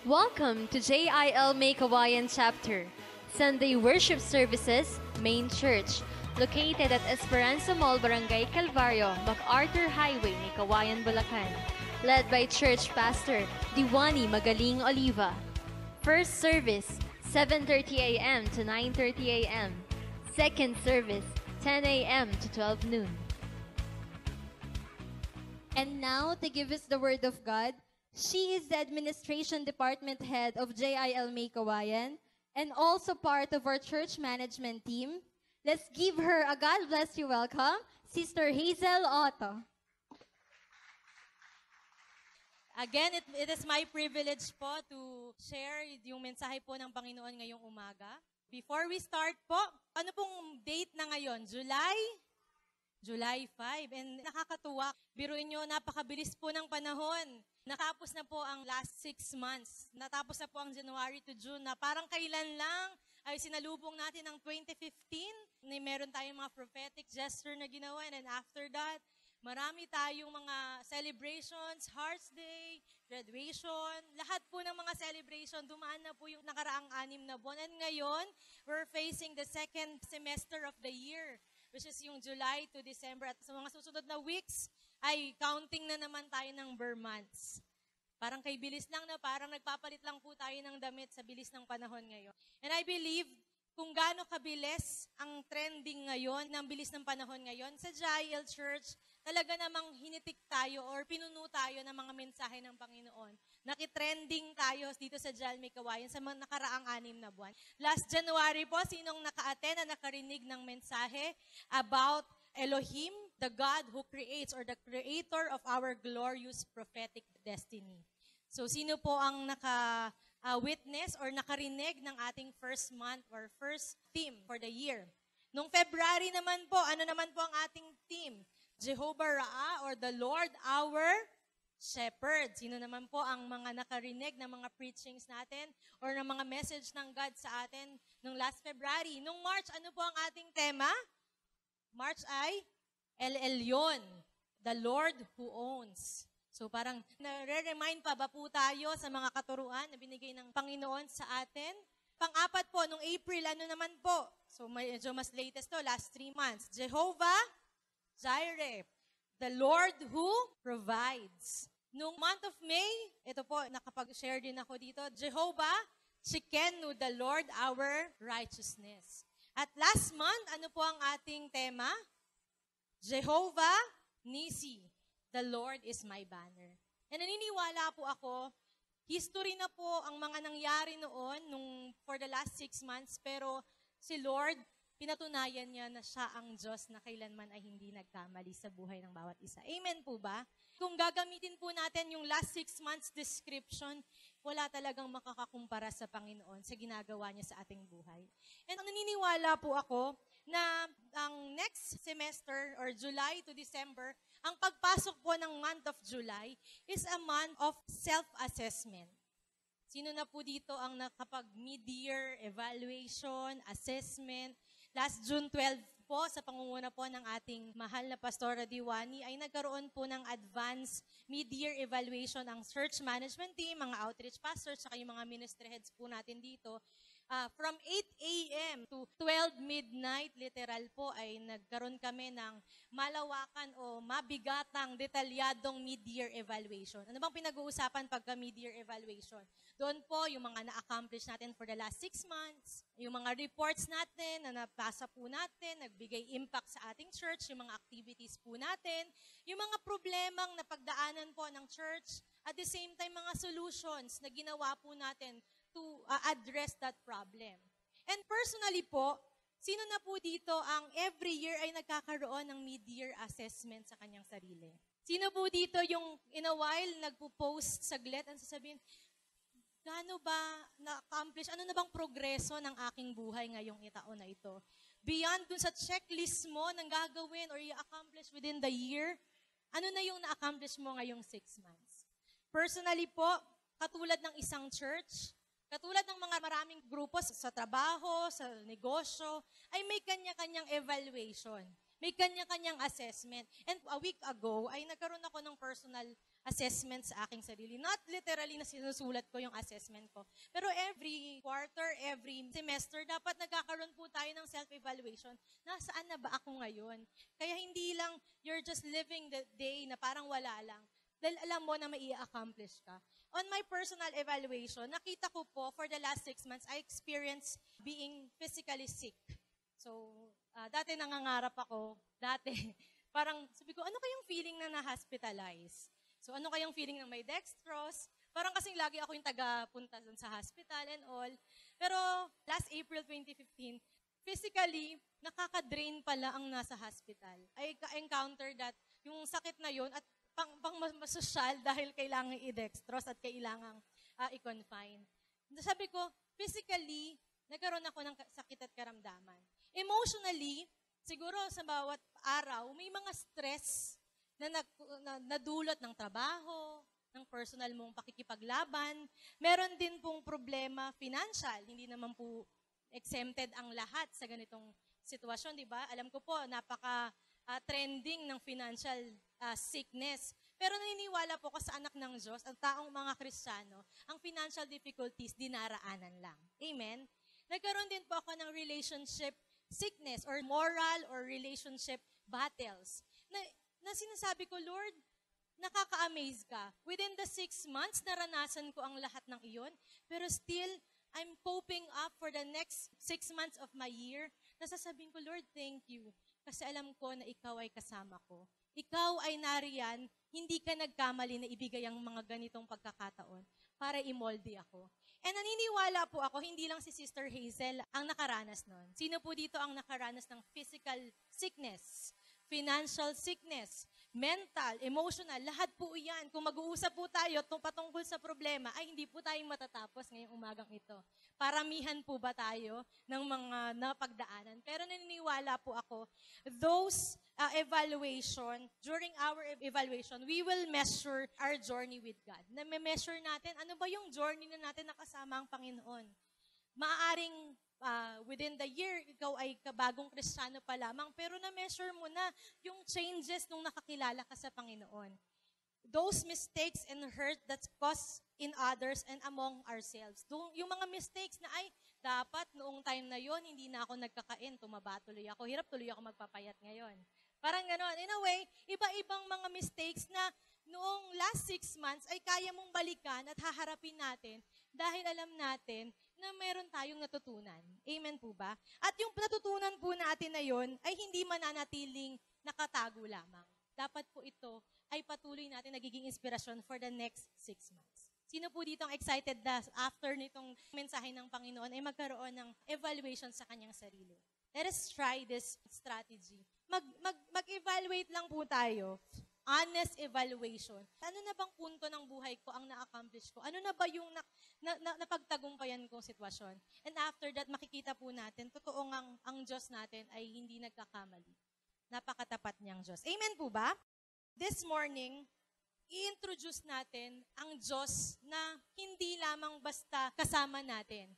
Welcome to JIL May Kawayan Chapter, Sunday Worship Services, Main Church, located at Esperanza Mall, Barangay Calvario, MacArthur Highway, May Kawayan, Bulacan. Led by Church Pastor Diwani Magaling Oliva. First service, 7:30 a.m. to 9:30 a.m. Second service, 10 a.m. to 12 noon. And now, to give us the Word of God, she is the Administration Department Head of JIL May Kawayan and also part of our church management team. Let's give her a God bless you welcome, Sister Hazel Otto. Again, it is my privilege po to share yung mensahe po ng Panginoon ngayong umaga. Before we start po, ano pong date na ngayon? July 5. And nakakatuwa, biruin nyo, napakabilis po ng panahon. Natapos na po ang last 6 months. Natapos na po ang January to June na parang kailan lang ay sinalubong natin ang 2015. Meron tayong mga prophetic gesture na ginawa. And after that, marami tayong mga celebrations, Hearts Day, graduation, lahat po ng mga celebration, dumaan na po yung nakaraang 6 na buwan. And ngayon, we're facing the second semester of the year, which is yung July to December. At sa mga susunod na weeks, ay counting na naman tayo ng Burr months. Parang kay bilis lang na parang nagpapalit lang po tayo ng damit sa bilis ng panahon ngayon. And I believe kung gaano kabilis ang trending ngayon, ng bilis ng panahon ngayon, sa JIL Church, talaga namang hinitik tayo or pinuno tayo ng mga mensahe ng Panginoon. Nakitrending tayo dito sa JIL May Kawayan sa mga nakaraang 6 na buwan. Last January po, sinong naka-attend na nakarinig ng mensahe about Elohim, the God who creates or the creator of our glorious prophetic destiny. So sino po ang naka-witness or nakarinig ng ating first month or first theme for the year? Nung February naman po, ano naman po ang ating theme? Jehovah Ra or the Lord our Shepherd. Sino naman po ang mga nakarinig ng mga preachings natin or ng mga message ng God sa atin nung last February? Nung March, ano po ang ating tema? March ay El Elyon, the Lord who owns. So parang nare-remind pa ba po tayo sa mga katuruan na binigay ng Panginoon sa atin? Pang-apat po, nung April, ano naman po? So medyo mas latest to, last 3 months. Jehovah Jireh, the Lord who provides. Nung month of May, ito po, nakapag-share din ako dito, Jehovah Shikenu, the Lord our righteousness. At last month, ano po ang ating tema? Jehovah Nisi, the Lord is my banner. And naniniwala po ako, history na po ang mga nangyari noon for the last 6 months, pero si Lord, pinatunayan niya na siya ang Diyos na kailanman ay hindi nagkamali sa buhay ng bawat isa. Amen po ba? Kung gagamitin po natin yung last 6 months description, wala talagang makakakumpara sa Panginoon sa ginagawa niya sa ating buhay. And naniniwala po ako na ang next semester or July to December, ang pagpasok po ng month of July is a month of self-assessment. Sino na po dito ang nakapag mid-year evaluation, assessment? Last June 12 po, sa pangunguna po ng ating mahal na Pastora Diwani, ay nagkaroon po ng advanced mid-year evaluation ang church management team, mga outreach pastors, saka yung mga ministry heads po natin dito. From 8 a.m. to 12 midnight, literal po, ay nagkaroon kami ng malawakan o mabigatang, detalyadong mid-year evaluation. Ano bang pinag-uusapan pagka mid-year evaluation? Doon po, yung mga na-accomplish natin for the last 6 months, yung mga reports natin na napasa po natin, nagbigay impact sa ating church, yung mga activities po natin, yung mga problemang napagdaanan po ng church, at the same time, mga solutions na ginawa po natin to address that problem. And personally po, sino na po dito ang every year ay nagkakaroon ng mid-year assessment sa kanyang sarili? Sino po dito yung in a while nagpo-post saglit at sasabihin, gaano ba na-accomplish? Ano na bang progreso ng aking buhay ngayong taon na ito? Beyond dun sa checklist mo ng gagawin or i-accomplish within the year, ano na yung na-accomplish mo ngayong 6 months? Personally po, katulad ng isang church, katulad ng mga maraming grupo sa trabaho, sa negosyo, ay may kanya-kanyang evaluation. May kanya-kanyang assessment. And a week ago, ay nagkaroon ako ng personal assessment sa aking sarili. Not literally na sinusulat ko yung assessment ko. Pero every quarter, every semester, dapat nagkakaroon po tayo ng self-evaluation. Nasaan na ba ako ngayon? Kaya hindi lang you're just living the day na parang wala lang. Dahil alam mo na mai-accomplish ka. On my personal evaluation, nakita ko po for the last 6 months, I experienced being physically sick. So, dati nangangarap ako. Dati, parang sabi ko, ano kayang feeling na na-hospitalize? So, ano kayang feeling na may dextrose? Parang kasing lagi ako yung taga-punta dun sa hospital and all. Pero last April 2015, physically, nakaka-drain pala ang nasa hospital. I encountered that yung sakit na yun at pang masosyal dahil kailangan i-dextrose at kailangan i-confine. Sabi ko, physically, nagkaroon ako ng sakit at karamdaman. Emotionally, siguro sa bawat araw, may mga stress na nadulot ng trabaho, ng personal mong pakikipaglaban. Meron din pong problema financial. Hindi naman po exempted ang lahat sa ganitong sitwasyon, di ba? Alam ko po, napaka-trending ng financial sickness. Pero naniniwala po ko sa anak ng Diyos, ang taong mga Kristiyano, ang financial difficulties dinaraanan lang. Amen? Nagkaroon din po ako ng relationship sickness or moral or relationship battles. Na sinasabi ko, Lord, nakaka-amaze ka. Within the 6 months, naranasan ko ang lahat ng iyon. Pero still, I'm coping up for the next 6 months of my year. Nasasabihin ko, Lord, thank you. Kasi alam ko na ikaw ay kasama ko. Ikaw ay nariyan, hindi ka nagkamali na ibigay ang mga ganitong pagkakataon para imolde ako. And naniniwala po ako, hindi lang si Sister Hazel ang nakaranas nun. Sino po dito ang nakaranas ng physical sickness, financial sickness, mental, emotional, lahat po yan. Kung mag-uusap po tayo patungkol sa problema, ay hindi po tayong matatapos ngayong umagang ito. Paramihan po ba tayo ng mga napagdaanan? Pero naniniwala po ako, those evaluation, during our evaluation, we will measure our journey with God. Na-measure natin, ano ba yung journey na natin nakasama ang Panginoon? Maaaring within the year, ikaw ay bagong Kristiyano pa lamang, pero na-measure mo na yung changes nung nakakilala ka sa Panginoon. Those mistakes and hurt that's caused in others and among ourselves. Yung mga mistakes na ay, dapat noong time na yon hindi na ako nagkakain, tumaba tuloy ako, hirap tuloy ako magpapayat ngayon. Parang gano'n. In a way, iba-ibang mga mistakes na noong last 6 months ay kaya mong balikan at haharapin natin dahil alam natin na meron tayong natutunan. Amen po ba? At yung natutunan po natin na yon ay hindi mananatiling nakatago lamang. Dapat po ito ay patuloy natin nagiging inspirasyon for the next 6 months. Sino po dito ang excited na after nitong mensahe ng Panginoon ay magkaroon ng evaluation sa kanyang sarili? Let us try this strategy. Mag-evaluate lang po tayo. Honest evaluation. Ano na bang punto ng buhay ko ang na-accomplish ko? Ano na ba yung napagtagumpayan kong sitwasyon? And after that, makikita po natin, totoo ngang ang Diyos natin ay hindi nagkakamali. Napakatapat niyang Diyos. Amen po ba? This morning, i-introduce natin ang Diyos na hindi lamang basta kasama natin.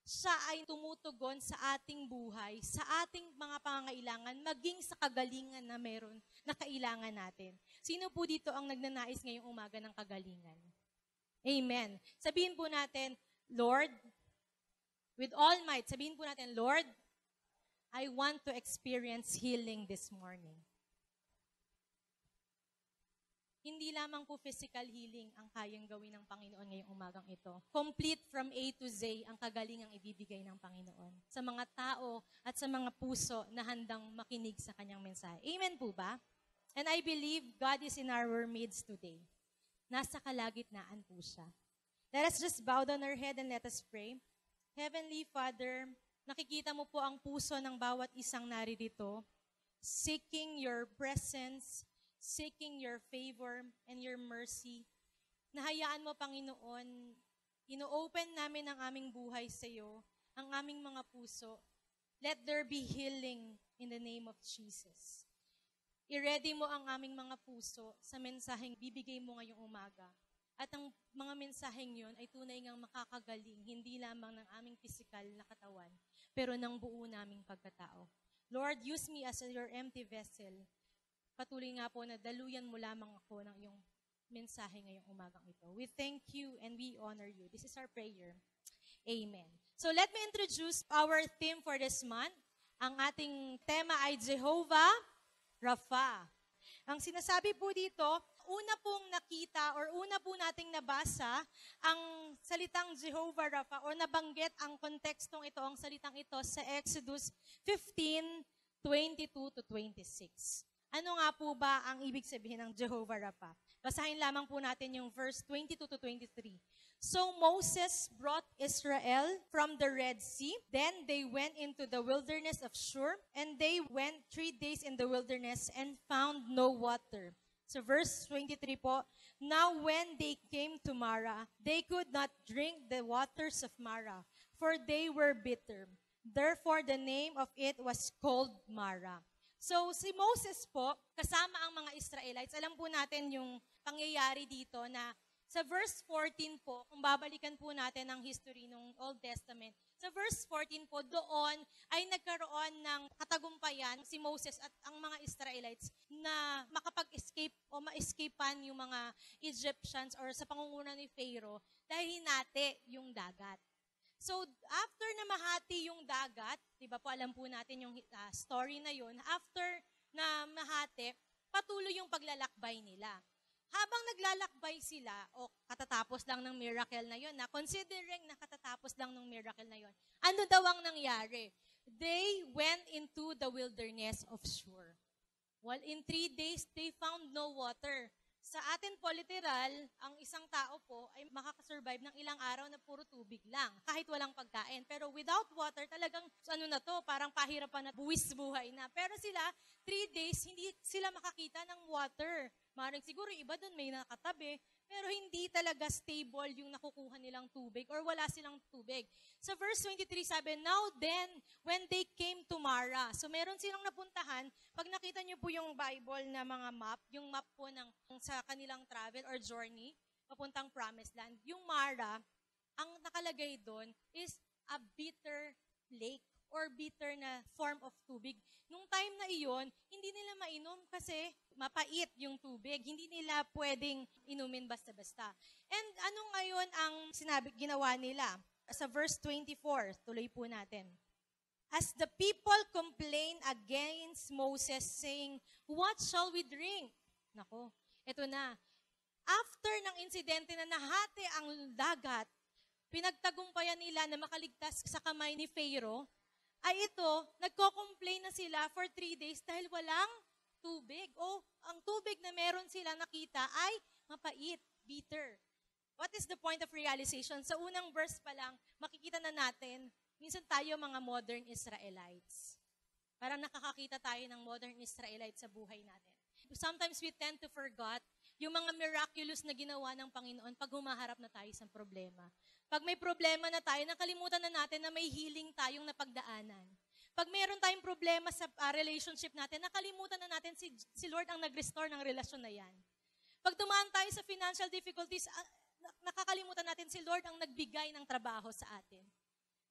Siya ay tumutugon sa ating buhay, sa ating mga pangangailangan, maging sa kagalingan na meron na kailangan natin. Sino po dito ang nagnanais ngayong umaga ng kagalingan? Amen. Sabihin po natin, Lord, with all might, sabihin po natin, Lord, I want to experience healing this morning. Hindi lamang po physical healing ang kayang gawin ng Panginoon ngayong umagang ito. Complete from A to Z ang kagalingang ibibigay ng Panginoon sa mga tao at sa mga puso na handang makinig sa kanyang mensahe. Amen po ba? And I believe God is in our midst today. Nasa kalagitnaan po siya. Let us just bow down our head and let us pray. Heavenly Father, nakikita mo po ang puso ng bawat isang naririto, seeking your presence, seeking your favor and your mercy. Nahayaan mo, Panginoon, ino-open namin ang aming buhay sa iyo, ang aming mga puso. Let there be healing in the name of Jesus. I-ready mo ang aming mga puso sa mensaheng bibigay mo ngayong umaga. At ang mga mensaheng yon ay tunay ngang makakagaling, hindi lamang ng aming pisikal na katawan, pero ng buo naming pagkatao. Lord, use me as your empty vessel. Patuloy nga po na daluyan mo lamang ako ng iyong mensahe ngayong umagang ito. We thank you and we honor you. This is our prayer. Amen. So let me introduce our theme for this month. Ang ating tema ay Jehovah Rapha. Ang sinasabi po dito, una pong nakita or una po nating nabasa ang salitang Jehovah Rapha or nabanggit ang kontekstong ito, ang salitang ito sa Exodus 15:22 to 26. Ano nga po ba ang ibig sabihin ng Jehovah Rapha? Basahin lamang po natin yung verse 22 to 23. So Moses brought Israel from the Red Sea. Then they went into the wilderness of Shur, and they went 3 days in the wilderness and found no water. So verse 23 po, now when they came to Mara, they could not drink the waters of Mara, for they were bitter. Therefore the name of it was called Mara. So si Moses po, kasama ang mga Israelites, alam po natin yung pangyayari dito na sa verse 14 po, kung babalikan po natin ang history ng Old Testament, sa verse 14 po, doon ay nagkaroon ng katagumpayan si Moses at ang mga Israelites na makapag-escape o ma-escapean yung mga Egyptians or sa pangunguna ni Pharaoh dahil hinati yung dagat. So, after na mahati yung dagat, di ba po alam po natin yung story na yun, after na mahati, patuloy yung paglalakbay nila. Habang naglalakbay sila, o katatapos lang ng miracle na yun, considering na katatapos lang ng miracle na yun, ano daw ang nangyari? They went into the wilderness of Shur. Well, in 3 days, they found no water. Sa atin po, literal, ang isang tao po ay makakasurvive ng ilang araw na puro tubig lang, kahit walang pagkain. Pero without water, talagang ano na to, parang pahirapan na buwis buhay na. Pero sila, 3 days, hindi sila makakita ng water. Maring siguro iba doon may nakatabi, pero hindi talaga stable yung nakukuha nilang tubig or wala silang tubig. Sa verse 23 sabi, now then, when they came to Mara. So meron silang napuntahan. Pag nakita niyo po yung Bible na mga map, yung map po ng sa kanilang travel or journey, papuntang Promised Land, yung Mara, ang nakalagay doon is a bitter lake or bitter na form of tubig. Nung time na iyon, hindi nila mainom kasi mapait yung tubig. Hindi nila pwedeng inumin basta-basta. And ano ngayon ang ginawa nila? Sa verse 24, tuloy po natin. As the people complained against Moses, saying, what shall we drink? Nako, eto na. After ng insidente na nahati ang dagat, pinagtagumpayan nila na makaligtas sa kamay ni Pharaoh, ay ito, nagko-complain na sila for 3 days dahil walang tubig. O ang tubig na meron sila nakita ay mapait, bitter. What is the point of realization? Sa unang verse pa lang, makikita na natin, minsan tayo mga modern Israelites. Parang nakakakita tayo ng modern Israelites sa buhay natin. Sometimes we tend to forget yung mga miraculous na ginawa ng Panginoon pag humaharap na tayo sa problema. Pag may problema na tayo, nakalimutan na natin na may healing tayong napagdaanan. Pag mayroon tayong problema sa relationship natin, nakalimutan na natin si Lord ang nag-restore ng relasyon na yan. Pag dumaan tayo sa financial difficulties, nakakalimutan natin si Lord ang nagbigay ng trabaho sa atin.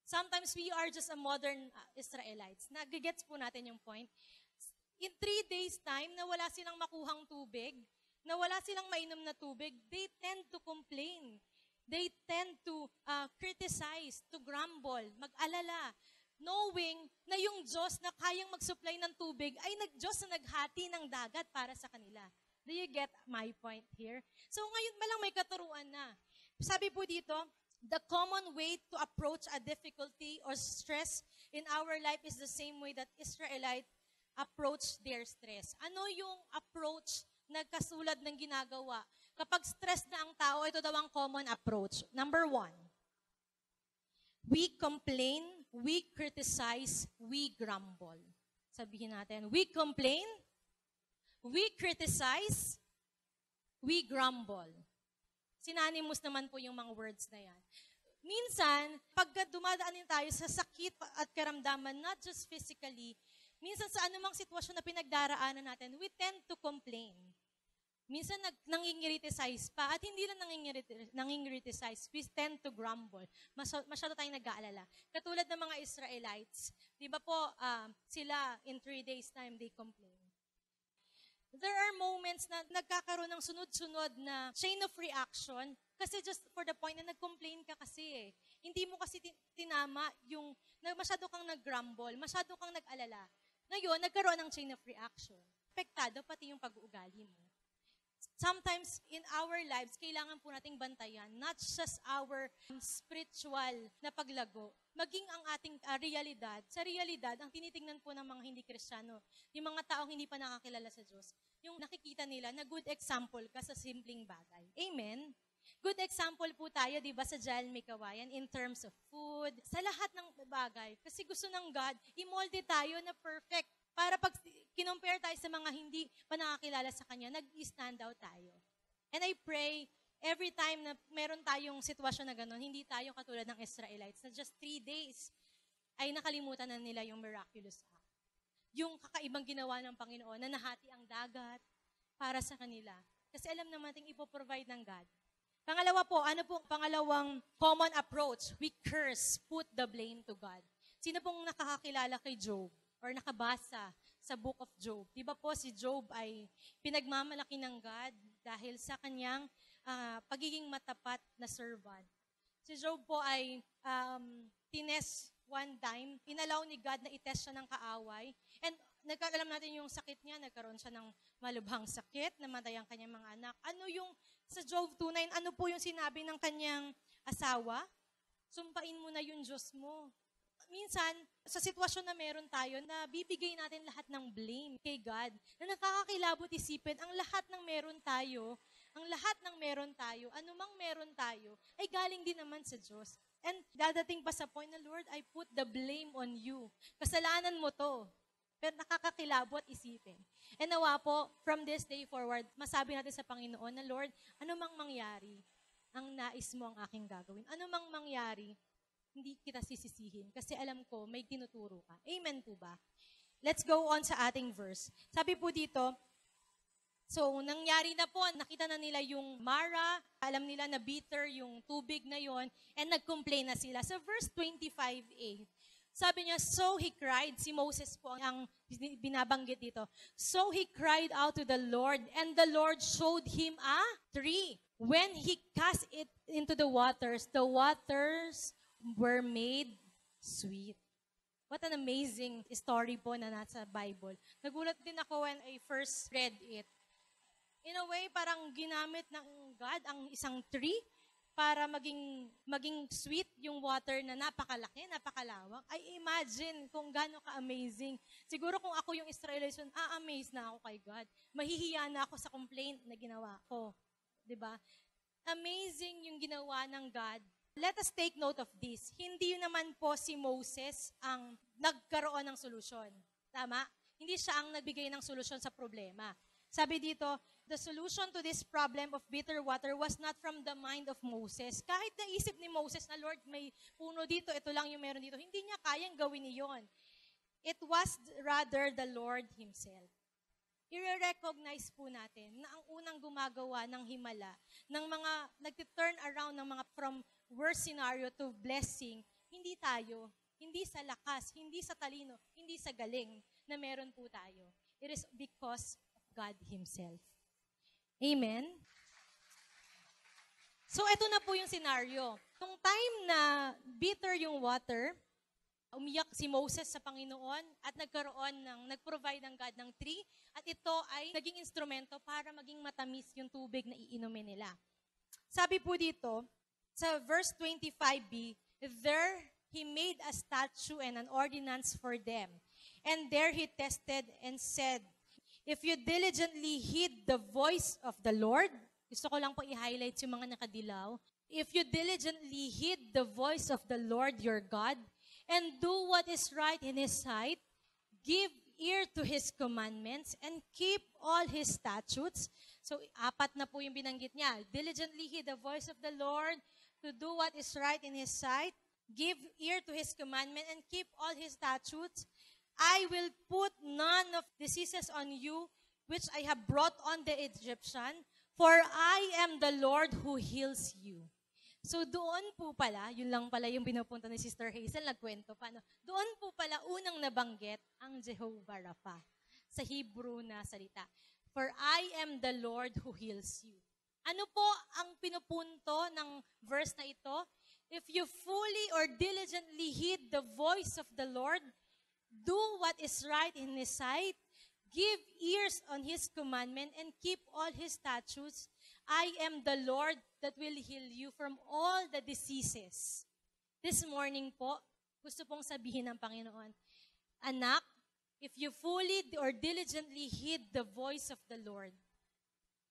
Sometimes we are just a modern Israelites. Nagigets po natin yung point. In 3 days time, na wala silang makuhang tubig, na wala silang mainom na tubig, they tend to complain. They tend to criticize, to grumble, mag-alala, knowing na yung Diyos na kayang mag-supply ng tubig ay Diyos na naghati ng dagat para sa kanila. Do you get my point here? So ngayon ba lang may katuruan na. Sabi po dito, the common way to approach a difficulty or stress in our life is the same way that Israelites approach their stress. Ano yung approach na kasulad ng ginagawa? Kapag stress na ang tao, ito daw ang common approach. Number 1, we complain, we criticize, we grumble. Sabihin natin, we complain, we criticize, we grumble. Synonymous naman po yung mga words na yan. Minsan, pag dumadaan din tayo sa sakit at karamdaman, not just physically, minsan sa anumang sitwasyon na pinagdaraanan natin, we tend to complain. Minsan nangingriticize pa at hindi lang nangingriticize, we tend to grumble. Masyado tayong nag-aalala. Katulad ng mga Israelites, di ba po sila in 3 days time they complain. There are moments na nagkakaroon ng sunod-sunod na chain of reaction kasi just for the point na nag-complain ka kasi eh. Hindi mo kasi tinama yung masyado kang nag-grumble, masyado kang nag-alala. Ngayon, nagkaroon ng chain of reaction. Apektado pati yung pag-uugali mo. Sometimes in our lives, kailangan po nating bantayan, not just our spiritual na paglago, maging ang ating realidad. Sa realidad, ang tinitingnan po ng mga hindi Kristiyano, yung mga taong hindi pa nakakilala sa Diyos, yung nakikita nila na good example ka sa simpleng bagay. Amen? Good example po tayo, di ba, sa JL May Kawayan in terms of food, sa lahat ng bagay. Kasi gusto ng God, i-molde tayo na perfect. Para pag kinompare tayo sa mga hindi pa nakakilala sa Kanya, nag-stand out tayo. And I pray, every time na meron tayong sitwasyon na gano'n, hindi tayo katulad ng Israelites na just 3 days ay nakalimutan na nila yung miraculous act. Yung kakaibang ginawa ng Panginoon na nahati ang dagat para sa kanila. Kasi alam naman natin ipoprovide ng God. Pangalawa po, ano po pangalawang common approach? We curse, put the blame to God. Sino pong nakakakilala kay Job? Or nakabasa sa book of Job. Di ba po si Job ay pinagmamalaki ng God dahil sa kanyang pagiging matapat na servant. Si Job po ay tines one time, inalaw ni God na itest siya ng kaaway. And alam natin yung sakit niya, nagkaroon siya ng malubhang sakit, namatay ang kanyang mga anak. Ano yung, sa Job 2:9, ano po yung sinabi ng kanyang asawa? Sumpain mo na yung Diyos mo. Minsan, sa sitwasyon na meron tayo, na bibigay natin lahat ng blame kay God, na nakakakilabot isipin, ang lahat ng meron tayo, anumang meron tayo, ay galing din naman sa Diyos. And dadating pa sa point na, Lord, I put the blame on you. Kasalanan mo to. Pero nakakakilabot isipin. And nawa po, from this day forward, masabi natin sa Panginoon na, Lord, anumang mangyari, ang nais mo ang aking gagawin. Anumang mangyari, hindi kita sisisihin kasi alam ko may tinuturo ka. Amen po ba? Let's go on sa ating verse. Sabi po dito, so nangyari na po, nakita na nila yung Mara, alam nila na bitter yung tubig na yon, and nag-complain na sila. Sa verse 25a, sabi niya, so he cried, si Moses po ang binabanggit dito. So he cried out to the Lord, and the Lord showed him a tree. When he cast it into the waters were made sweet. What an amazing story po na nasa Bible. Nagulat din ako when I first read it. In a way, parang ginamit ng God ang isang tree para maging sweet yung water na napakalaki, napakalawak. I imagine kung gaano ka-amazing. Siguro kung ako yung Israelites, amaze na ako kay God. Mahihiya na ako sa complaint na ginawa ko. 'Di ba? Amazing yung ginawa ng God. Let us take note of this. Hindi naman po si Moses ang nagkaroon ng solusyon. Tama? Hindi siya ang nagbigay ng solusyon sa problema. Sabi dito, the solution to this problem of bitter water was not from the mind of Moses. Kahit naisip ni Moses na, Lord, may puno dito, ito lang yung meron dito, hindi niya kayang gawin iyon. It was rather the Lord Himself. I-recognize po natin na ang unang gumagawa ng himala, ng mga nag-turn around ng mga from worst scenario to blessing, hindi tayo, hindi sa lakas, hindi sa talino, hindi sa galing na meron po tayo. It is because of God Himself. Amen? So, ito na po yung scenario. Nung time na bitter yung water, umiyak si Moses sa Panginoon at nag-provide ng God ng tree at ito ay naging instrumento para maging matamis yung tubig na iinumin nila. Sabi po dito, sa verse 25b, there he made a statue and an ordinance for them. And there he tested and said, if you diligently heed the voice of the Lord, gusto ko lang po i-highlight yung mga nakadilaw, if you diligently heed the voice of the Lord your God, and do what is right in His sight, give ear to His commandments, and keep all His statutes. So, 4 na po yung binanggit niya. Diligently heed the voice of the Lord, to do what is right in His sight, give ear to His commandment, and keep all His statutes. I will put none of diseases on you, which I have brought on the Egyptian, for I am the Lord who heals you. So doon po pala, yun lang pala yung pinupunta ni Sister Hazel, nagkwento pa, no? Doon po pala unang nabanggit ang Jehovah Rapha sa Hebrew na salita. For I am the Lord who heals you. Ano po ang pinupunto ng verse na ito? If you fully or diligently heed the voice of the Lord, do what is right in His sight, give ears on His commandment, and keep all His statutes, I am the Lord that will heal you from all the diseases. This morning po, gusto pong sabihin ng Panginoon, anak, if you fully or diligently heed the voice of the Lord,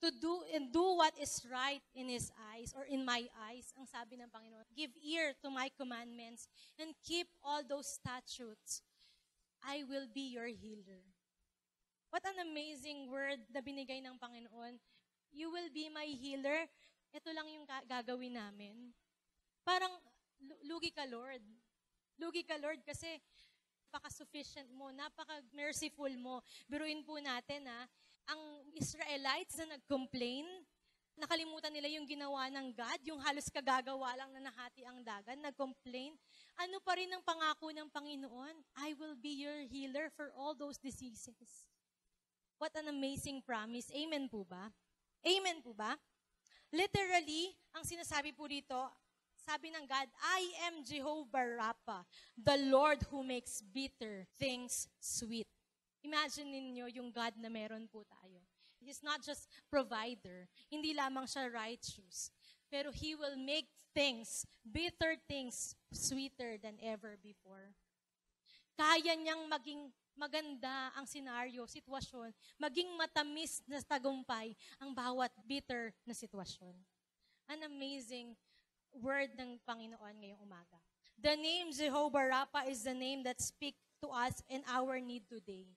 to do what is right in His eyes or in my eyes, ang sabi ng Panginoon, give ear to my commandments and keep all those statutes, I will be your healer. What an amazing word na binigay ng Panginoon. You will be my healer. Ito lang yung gagawin namin. Parang, lugi ka, Lord. Lugi ka, Lord, kasi napaka-sufficient mo, napaka-merciful mo. Biruin po natin, ang Israelites na nag-complain, nakalimutan nila yung ginawa ng God, yung halos kagagawa lang na nahati ang dagat, nag-complain. Ano pa rin ang pangako ng Panginoon? I will be your healer for all those diseases. What an amazing promise. Amen po ba? Amen po ba? Literally, ang sinasabi po rito, sabi ng God, I am Jehovah Rapha, the Lord who makes bitter things sweet. Imagine ninyo yung God na meron po tayo. He's not just provider. Hindi lamang siya righteous. Pero He will make things, bitter things, sweeter than ever before. Kaya niyang maging maganda ang senaryo, sitwasyon, maging matamis na tagumpay ang bawat bitter na sitwasyon. An amazing word ng Panginoon ngayong umaga. The name Jehovah Rapha is the name that speaks to us in our need today.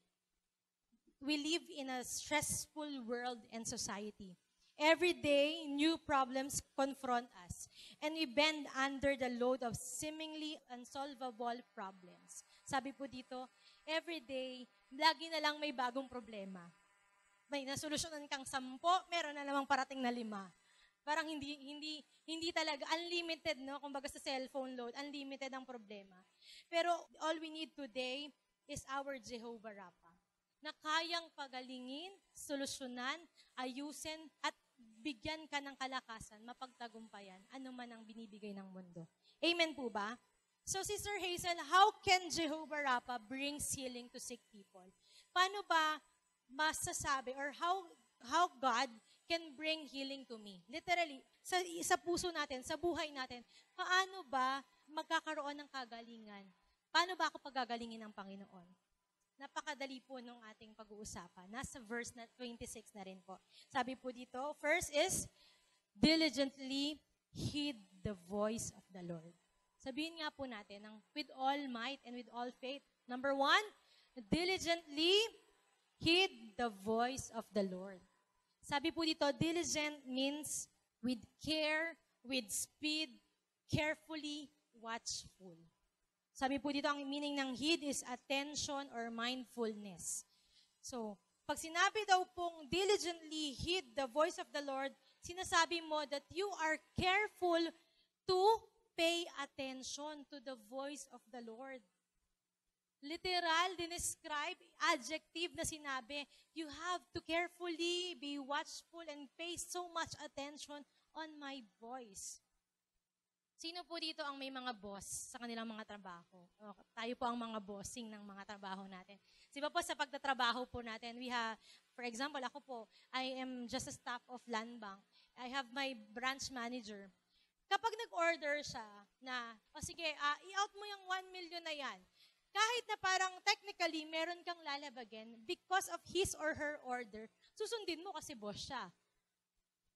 We live in a stressful world and society. Every day, new problems confront us, and we bend under the load of seemingly unsolvable problems. Sabi po dito, every day, lagi na lang may bagong problema. May nasolusyonan kang 10, meron na namang parating na 5. Parang hindi talaga unlimited, no? Kumbaga sa cellphone load, unlimited ang problema. Pero all we need today is our Jehovah Rapha, na kayang pagalingin, solusyonan, ayusin, at bigyan ka ng kalakasan, mapagtagumpayan, ano man ang binibigay ng mundo. Amen po ba? So, Sister Hazel, how can Jehovah Rapha brings healing to sick people? Paano ba masasabi, or how God can bring healing to me? Literally, sa puso natin, sa buhay natin, paano ba magkakaroon ng kagalingan? Paano ba ako pagagalingin ng Panginoon? Napakadali po nung ating pag-uusapan. Nasa verse 26 na rin po. Sabi po dito, first is, diligently heed the voice of the Lord. Sabihin nga po natin, with all might and with all faith. Number 1, diligently heed the voice of the Lord. Sabi po dito, diligent means with care, with speed, carefully, watchful. Sabi po dito, ang meaning ng heed is attention or mindfulness. So, pag sinabi daw pong diligently heed the voice of the Lord, sinasabi mo that you are careful to pay attention to the voice of the Lord. Literal, dinescribe, adjective na sinabi, you have to carefully be watchful and pay so much attention on my voice. Sino po dito ang may mga boss sa kanilang mga trabaho? Tayo po ang mga bossing ng mga trabaho natin. Di ba po sa pagtatrabaho po natin, we have, for example, ako po, I am just a staff of Land Bank. I have my branch manager. Kapag nag-order siya na, sige, i-out mo yung 1 million na yan, kahit na parang technically meron kang lalabagin, because of his or her order, susundin mo kasi boss siya.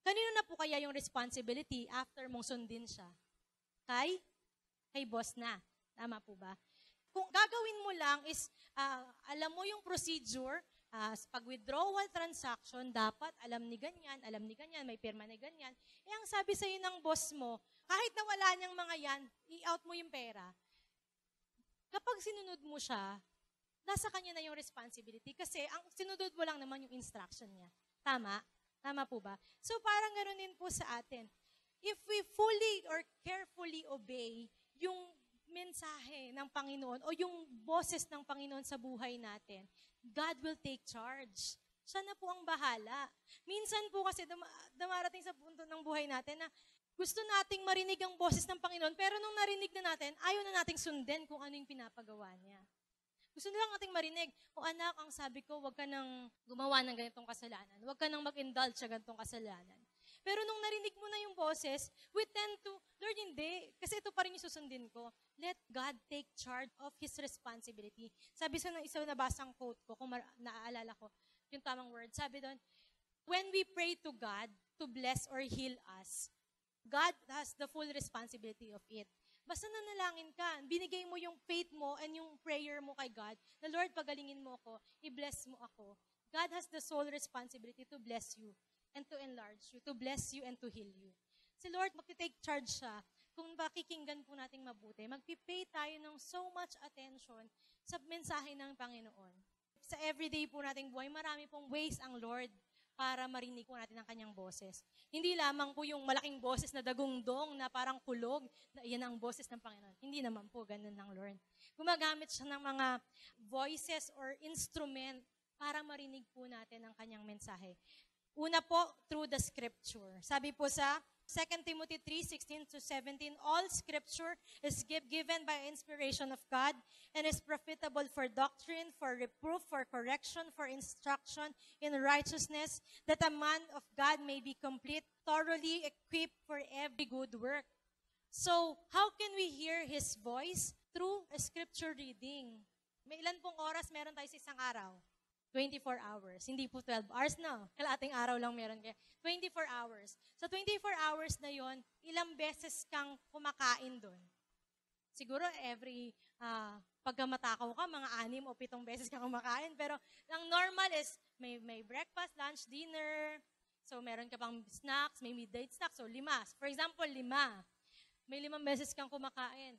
Kanino na po kaya yung responsibility after mong sundin siya? Kay boss na. Tama po ba? Kung gagawin mo lang is, alam mo yung procedure, pag withdrawal transaction, dapat alam ni ganyan, may pirma ni ganyan. Ang sabi sa'yo ng boss mo, kahit na wala niyang mga yan, i-out mo yung pera. Kapag sinunod mo siya, nasa kanya na yung responsibility kasi ang sinunod mo lang naman yung instruction niya. Tama? Tama po ba? So parang ganoon din po sa atin. If we fully or carefully obey yung mensahe ng Panginoon o yung boses ng Panginoon sa buhay natin, God will take charge. Siya na po ang bahala. Minsan po kasi dumarating sa punto ng buhay natin na gusto nating marinig ang boses ng Panginoon, pero nung narinig na natin, ayaw na nating sundin kung ano yung pinapagawa niya. Gusto na lang nating marinig, o anak, ang sabi ko, huwag ka nang gumawa ng ganitong kasalanan. Huwag ka nang mag-indulge sa ganitong kasalanan. Pero nung narinig mo na yung boses, we tend to, Lord, hindi. Kasi ito pa rin yung susundin ko. Let God take charge of His responsibility. Sabi sa isa na basang quote ko, kung naaalala ko, yung tamang word, sabi doon, when we pray to God to bless or heal us, God has the full responsibility of it. Basta nanalangin ka, binigay mo yung faith mo and yung prayer mo kay God, na Lord, pagalingin mo ako, i-bless mo ako. God has the sole responsibility to bless you and to enlarge you, to bless you and to heal you. Si Lord, magti-take charge siya. Kung pakikinggan po nating mabuti, magpipay tayo ng so much attention sa mensahe ng Panginoon. Sa everyday po nating buhay, marami pong ways ang Lord para marinig po natin ang kanyang boses. Hindi lamang po yung malaking boses na dagungdong na parang kulog, na iyan ang boses ng Panginoon. Hindi naman po ganun ng Lord. Gumagamit siya ng mga voices or instrument para marinig po natin ang kanyang mensahe. Una po, through the scripture. Sabi po sa 2 Timothy 3:16-17, all scripture is given by inspiration of God and is profitable for doctrine, for reproof, for correction, for instruction in righteousness, that a man of God may be complete, thoroughly equipped for every good work. So, how can we hear His voice? Through a scripture reading. May ilan pong oras meron tayo sa isang araw? 24 hours. Hindi po 12 hours na. Kalating araw lang meron kaya. 24 hours. Sa 24 hours na yon, ilang beses kang kumakain doon? Siguro every, pagka matakaw ka, mga 6 o 7 beses kang kumakain. Pero ang normal is, may breakfast, lunch, dinner. So meron ka pang snacks, may midnight snacks. So 5. For example, 5. May 5 beses kang kumakain.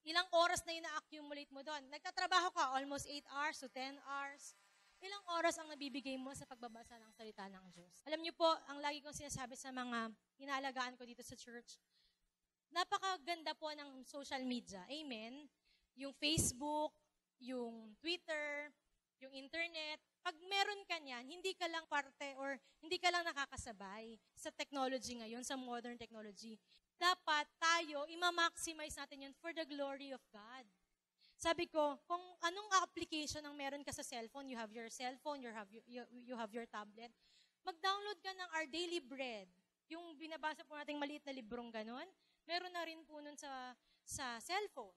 Ilang oras na ina-accumulate mo doon? Nagtatrabaho ka, almost 8 hours to 10 hours. Ilang oras ang nabibigay mo sa pagbabasa ng salita ng Diyos? Alam niyo po, ang lagi kong sinasabi sa mga inaalagaan ko dito sa church, napakaganda po ng social media. Amen? Yung Facebook, yung Twitter, yung internet. Pag meron ka niyan, hindi ka lang parte or hindi ka lang nakakasabay sa technology ngayon, sa modern technology. Dapat tayo, ima-maximize natin yun for the glory of God. Sabi ko, kung anong application ang meron ka sa cellphone, you have your cellphone, you have your tablet, mag-download ka ng Our Daily Bread. Yung binabasa po nating maliit na librong ganon, meron na rin po nun sa cellphone.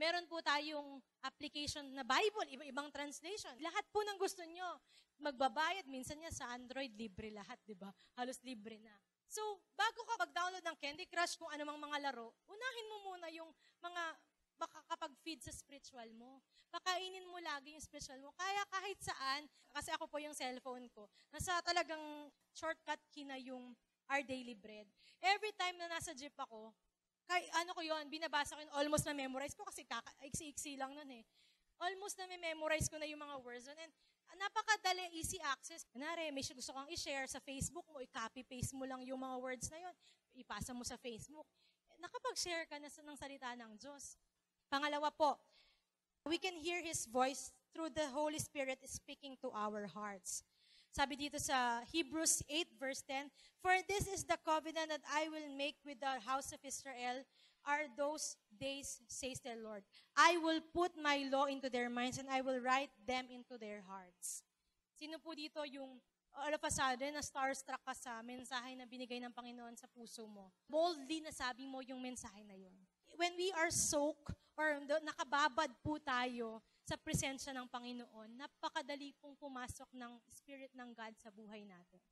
Meron po tayong application na Bible, iba-ibang translation. Lahat po ng gusto nyo, magbabayad, minsan niya sa Android, libre lahat, di ba? Halos libre na. So, bago ka mag-download ng Candy Crush, kung anumang mga laro, unahin mo muna yung mga makakapag-feed sa spiritual mo. Pakainin mo lagi yung spiritual mo. Kaya kahit saan, kasi ako po yung cellphone ko, nasa talagang shortcut key na yung Our Daily Bread. Every time na nasa jeep ako, binabasa ko yun, almost na-memorize ko kasi iksi-iksi lang nun eh. Almost na-memorize ko na yung mga words nun. And napakadali, easy access. Kunwari, may gusto kang i-share sa Facebook mo, i-copy-paste mo lang yung mga words na yun, ipasa mo sa Facebook. Nakapag-share ka na ng salita ng Diyos. Pangalawa po, we can hear His voice through the Holy Spirit speaking to our hearts. Sabi dito sa Hebrews 8 verse 10, for this is the covenant that I will make with the house of Israel are those days, says the Lord. I will put my law into their minds and I will write them into their hearts. Sino po dito yung all of a sudden na starstruck ka sa mensahe na binigay ng Panginoon sa puso mo? Boldly nasabi mo yung mensahe na yun. When we are soaked or nakababad po tayo sa presensya ng Panginoon, napakadali pong pumasok ng Spirit ng God sa buhay natin.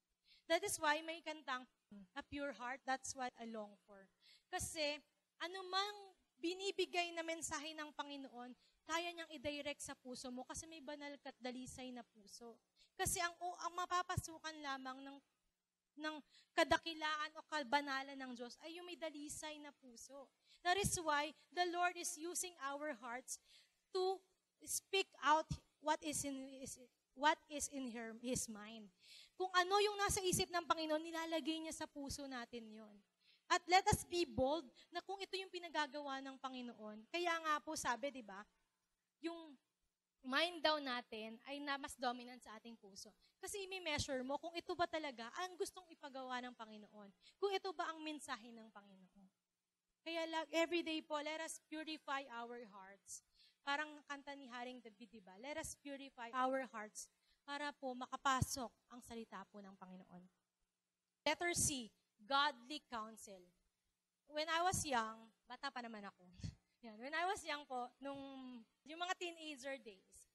That is why may kantang, a pure heart, that's what I long for. Kasi anumang binibigay na mensahe ng Panginoon, kaya niyang i-direct sa puso mo kasi may banal at dalisay na puso. Kasi ang mapapasukan lamang ng kadakilaan o kabanalan ng Diyos ay yung may dalisay na puso. That is why the Lord is using our hearts to speak out what is in His mind. Kung ano yung nasa isip ng Panginoon, nilalagay niya sa puso natin yon. At let us be bold na kung ito yung pinagagawa ng Panginoon. Kaya nga po sabi, di ba, yung mind daw natin ay na mas dominant sa ating puso. Kasi i-measure mo kung ito ba talaga ang gustong ipagawa ng Panginoon. Kung ito ba ang mensahe ng Panginoon. Kaya everyday po, let us purify our hearts. Parang kanta ni Haring David, diba? Let us purify our hearts para po makapasok ang salita po ng Panginoon. Letter C, godly counsel. When I was young, bata pa naman ako. Yan. When I was young po, yung mga teenager days,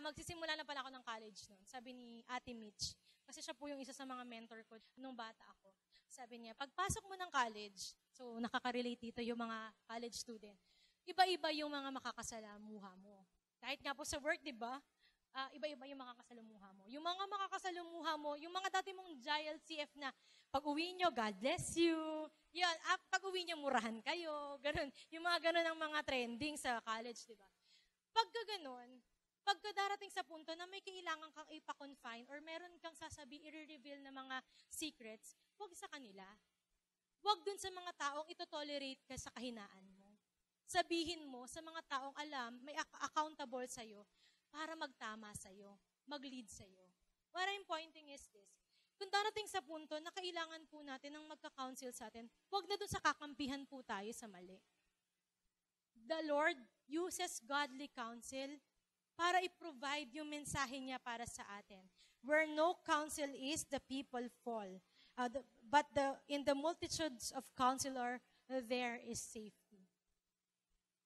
magsisimula na pala ako ng college noon. Sabi ni Ate Mitch, kasi siya po yung isa sa mga mentor ko nung bata ako. Sabi niya, pagpasok mo ng college, so nakaka-relate dito yung mga college student, iba-iba yung mga makakasalamuha mo. Kahit nga po sa work, di ba? Iba-iba yung makakasalamuha mo. Yung mga makakasalamuha mo, yung mga dati mong GLCF na pag-uwi nyo, God bless you. Yan, pag-uwi nyo, murahan kayo. Ganun. Yung mga ganun ang mga trending sa college, di ba? Pagka ganun, pagka darating sa punto na may kailangan kang ipa-confine or meron kang i-reveal na mga secrets, huwag sa kanila. Huwag dun sa mga taong ito-tolerate ka sa kahinaan mo. Sabihin mo sa mga taong alam, may accountable sa'yo, para magtama sa'yo, mag-lead sa'yo. What I'm pointing is this. Kung darating sa punto na kailangan po natin ng magka-counsel sa atin, huwag na dun sa kakampihan po tayo sa mali. The Lord uses godly counsel para i-provide yung mensahe niya para sa atin. Where no counsel is, the people fall. But in the multitudes of counselor, there is safety.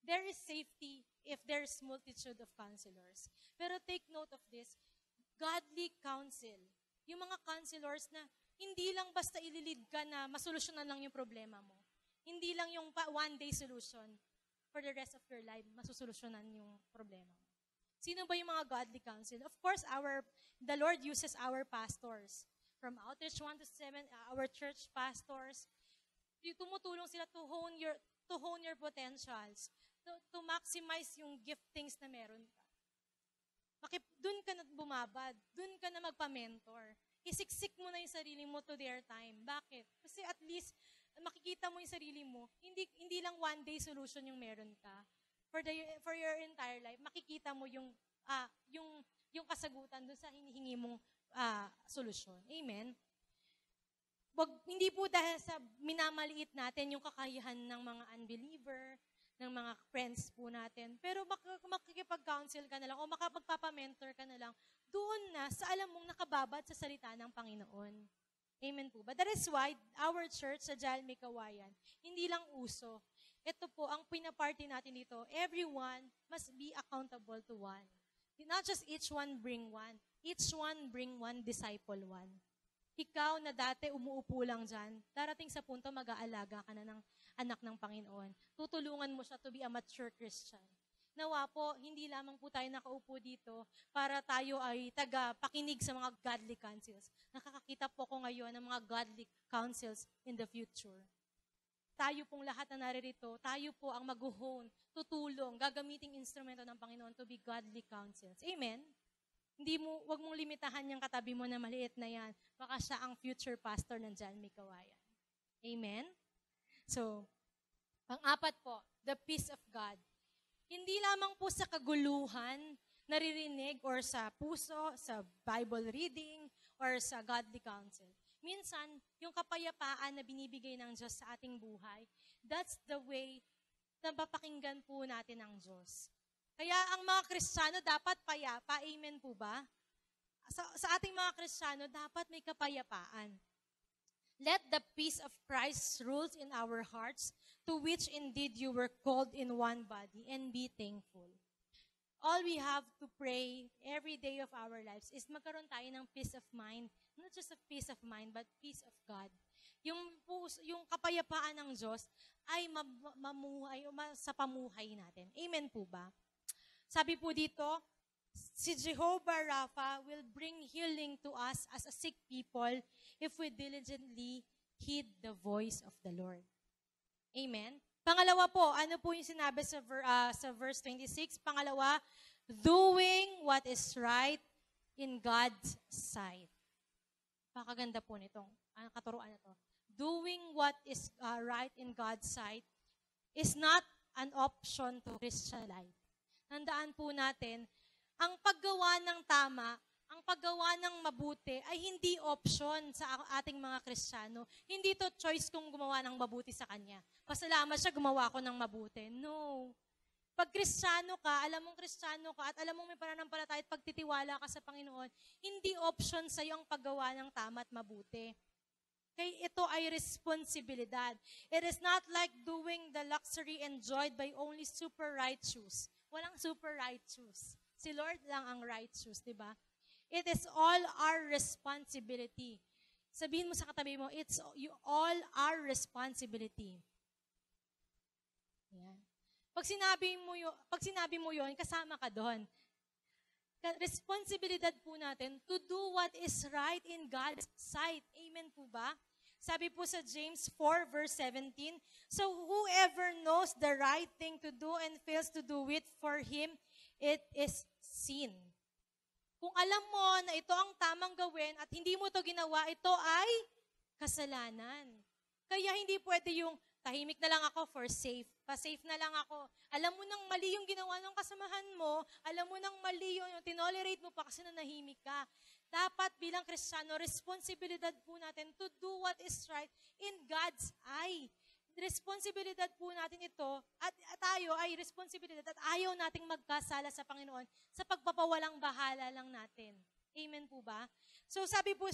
There is safety if there's multitude of counselors. Pero take note of this, godly counsel. Yung mga counselors na hindi lang basta ililid ka na masolusyonan lang yung problema mo. Hindi lang yung one-day solution for the rest of your life, masusolusyonan yung problema mo. Sino ba yung mga godly counsel? Of course, the Lord uses our pastors. From Outreach 1 to 7, our church pastors, tumutulong sila to hone your potentials, to maximize yung giftings na meron ka. Doon ka na bumabad, doon ka na magpa-mentor. Isiksik mo na yung sarili mo to their time. Bakit? Kasi at least, makikita mo yung sarili mo, hindi lang one-day solution yung meron ka. For your entire life, makikita mo yung kasagutan doon sa hinihingi mong solusyon. Amen? Hindi po dahil sa minamaliit natin yung kakayahan ng mga unbeliever, ng mga friends po natin. Pero makikipag-counsel ka na lang o makapagpapamentor ka na lang doon na sa alam mong nakababad sa salita ng Panginoon. Amen po ba? That is why our church sa Jael May Kawayan, hindi lang uso. Ito po, ang pinaparty natin dito, everyone must be accountable to one. Not just each one bring one. Each one bring one, disciple one. Ikaw na dati umuupo lang dyan, darating sa punto mag-aalaga ka na ng anak ng Panginoon. Tutulungan mo siya to be a mature Christian. Nawa po, hindi lamang po tayo nakaupo dito para tayo ay taga-pakinig sa mga godly counsels. Nakakakita po ko ngayon ng mga godly counsels in the future. Tayo pong lahat na naririto, tayo po ang mag-hone, tutulong, gagamiting instrumento ng Panginoon to be godly counsels. Amen? Huwag mong limitahan yung katabi mo na maliit na yan. Baka siya ang future pastor ng Jael May Kawayan. Amen? So, pang-apat po, the peace of God. Hindi lamang po sa kaguluhan, naririnig, or sa puso, sa Bible reading, or sa godly counsel. Minsan, yung kapayapaan na binibigay ng Diyos sa ating buhay, that's the way na papakinggan po natin ang Diyos. Kaya ang mga Kristiyano dapat payapa. Amen po ba? Sa ating mga Kristiyano, dapat may kapayapaan. Let the peace of Christ rule in our hearts, to which indeed you were called in one body, and be thankful. All we have to pray every day of our lives is magkaroon tayo ng peace of mind. Not just a peace of mind, but peace of God. Yung kapayapaan ng Diyos ay mamuhay sa pamuhay natin. Amen po ba? Sabi po dito, si Jehovah Rapha will bring healing to us as a sick people if we diligently heed the voice of the Lord. Amen? Pangalawa po, ano po yung sinabi sa verse 26? Pangalawa, doing what is right in God's sight. Pakaganda po nitong katuruan na to. Doing what is right in God's sight is not an option to Christian life. Tandaan po natin, Ang paggawa ng tama, ang paggawa ng mabuti ay hindi option sa ating mga Kristiyano. Hindi to choice kung gumawa ng mabuti sa Kanya. Pasalamat siya, gumawa ko ng mabuti. No. Pag Kristiyano ka, alam mong Kristiyano ka, at alam mong may pananampalataya at pagtitiwala ka sa Panginoon, hindi option sa iyo ang paggawa ng tama at mabuti. Kaya ito ay responsibilidad. It is not like doing the luxury enjoyed by only super righteous. Walang super righteous. Si Lord lang ang righteous, di ba? It is all our responsibility. Sabihin mo sa katabi mo, it's all our responsibility. Yan. Pag sinabi mo yun, kasama ka doon. Responsibilidad po natin to do what is right in God's sight. Amen po ba? Sabi po sa James 4 verse 17, so whoever knows the right thing to do and fails to do it, for him, it is sin. Kung alam mo na ito ang tamang gawin at hindi mo ito ginawa, ito ay kasalanan. Kaya hindi pwede yung tahimik na lang ako for safe. Pa-safe na lang ako. Alam mo nang mali yung ginawa ng kasamahan mo, alam mo nang mali yung tinolerate mo pa kasi nanahimik ka. Dapat bilang Kristiyano, responsibilidad po natin to do what is right in God's eye. Responsibilidad po natin ito at tayo ay responsibilidad at ayaw nating magkasala sa Panginoon sa pagpapawalang bahala lang natin. Amen po ba? So sabi po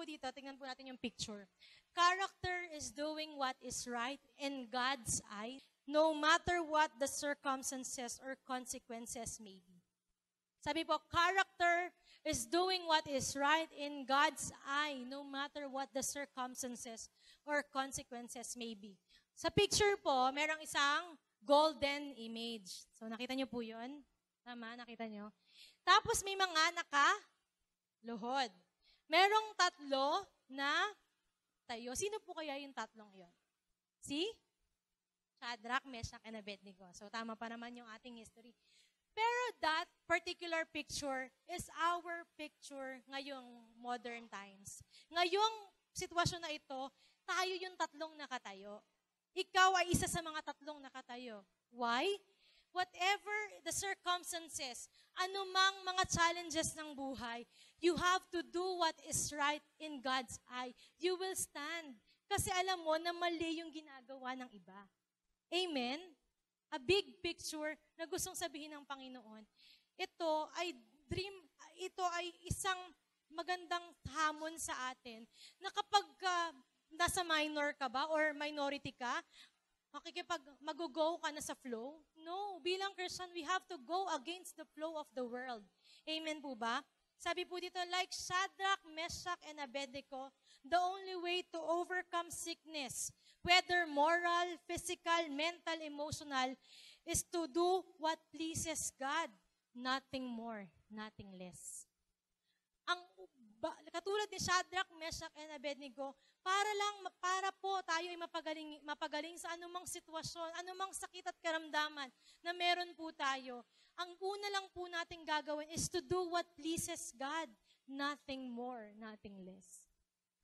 dito, tingnan po natin yung picture. Character is doing what is right in God's eye, no matter what the circumstances or consequences may be. Sabi po, character is doing what is right in God's eye, no matter what the circumstances or consequences may be. Sa picture po, merong isang golden image. So, nakita niyo po yun? Tama, nakita niyo? Tapos, may mga nakaluhod. Merong tatlo na tayo. Sino po kaya yung tatlong yon? Si Shadrach, Meshach, and Abednego. So, tama pa naman yung ating history. Pero that particular picture is our picture ngayong modern times. Ngayong sitwasyon na ito, tayo yung tatlong nakatayo. Ikaw ay isa sa mga tatlong nakatayo. Why? Whatever the circumstances, anumang mga challenges ng buhay, you have to do what is right in God's eye. You will stand. Kasi alam mo na mali yung ginagawa ng iba. Amen? A big picture na gustong sabihin ng Panginoon. Ito ay isang magandang hamon sa atin na kapag nasa minor ka ba or minority ka, mag-go ka na sa flow? No, bilang Christian, we have to go against the flow of the world. Amen po ba? Sabi po dito, like Shadrach, Meshach, and Abednego, the only way to overcome sickness, whether moral, physical, mental, emotional, is to do what pleases God. Nothing more, nothing less. Katulad ni Shadrach, Meshach, and Abednego, para po tayo ay mapagaling sa anumang sitwasyon, anumang sakit at karamdaman na meron po tayo. Ang una lang po nating gagawin is to do what pleases God. Nothing more, nothing less.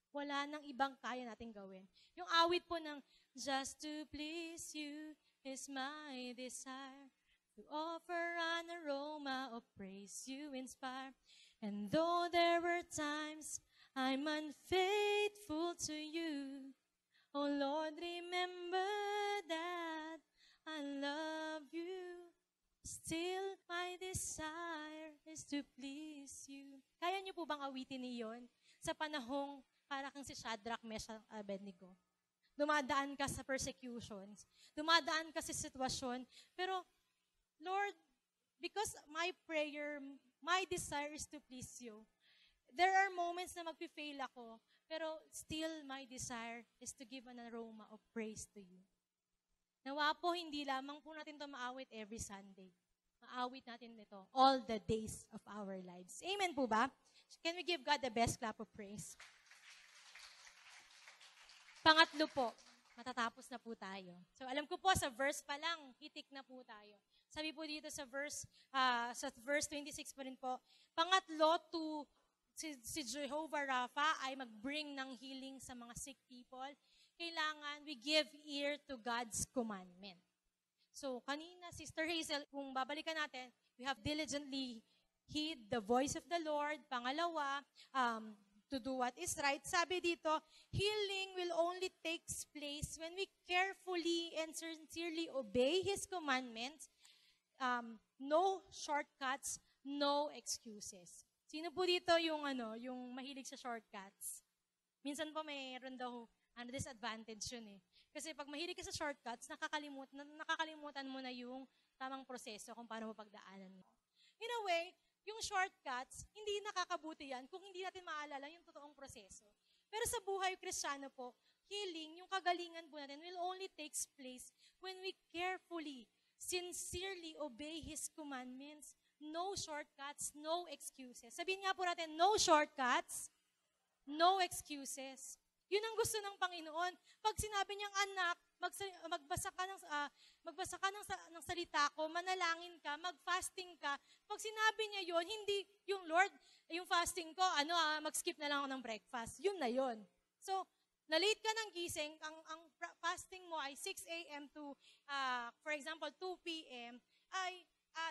Wala nang ibang kaya nating gawin. Yung awit po ng, just to please you is my desire, to offer an aroma of praise you inspire. And though there were times I'm unfaithful to you, oh Lord, remember that I love you. Still, my desire is to please you. Kaya niyo po bang awitin niyon sa panahong para kang si Shadrach, Meshach, Abednego? Dumadaan ka sa persecutions, dumadaan ka sa sitwasyon, pero Lord, because my prayer, my desire is to please you. There are moments na magpi-fail ako, pero still my desire is to give an aroma of praise to you. Nawa po, hindi lamang po natin ito maawit every Sunday. Maawit natin ito all the days of our lives. Amen po ba? Can we give God the best clap of praise? Pangatlo po, matatapos na po tayo. So alam ko po, sa verse pa lang, hitik na po tayo. Sabi po dito sa verse 26 pa rin po, pangatlo, si Jehovah Rapha ay mag-bring ng healing sa mga sick people. Kailangan we give ear to God's commandment. So, kanina, Sister Hazel, kung babalikan natin, we have diligently heed the voice of the Lord. Pangalawa, to do what is right. Sabi dito, healing will only take place when we carefully and sincerely obey His commandments. No shortcuts, no excuses. Sino po dito yung mahilig sa shortcuts? Minsan po mayroon daw disadvantage yun eh. Kasi pag mahilig ka sa shortcuts, nakakalimutan mo na yung tamang proseso kung paano mo pagdaanan mo. In a way, yung shortcuts, hindi nakakabuti yan kung hindi natin maalala yung totoong proseso. Pero sa buhay Kristiyano po, healing, yung kagalingan po natin will only takes place when we carefully, sincerely obey His commandments. No shortcuts, no excuses. Sabihin nga po natin, no shortcuts, no excuses. Yun ang gusto ng Panginoon. Pag sinabi niyang anak, magbasa ka ng salita ko, manalangin ka, mag-fasting ka. Pag sinabi niya yun, hindi yung Lord, yung fasting ko, mag-skip na lang ako ng breakfast. Yun na yun. So, na-late ka ng gising, ang fasting mo ay 6 a.m. to, for example, 2 p.m., ay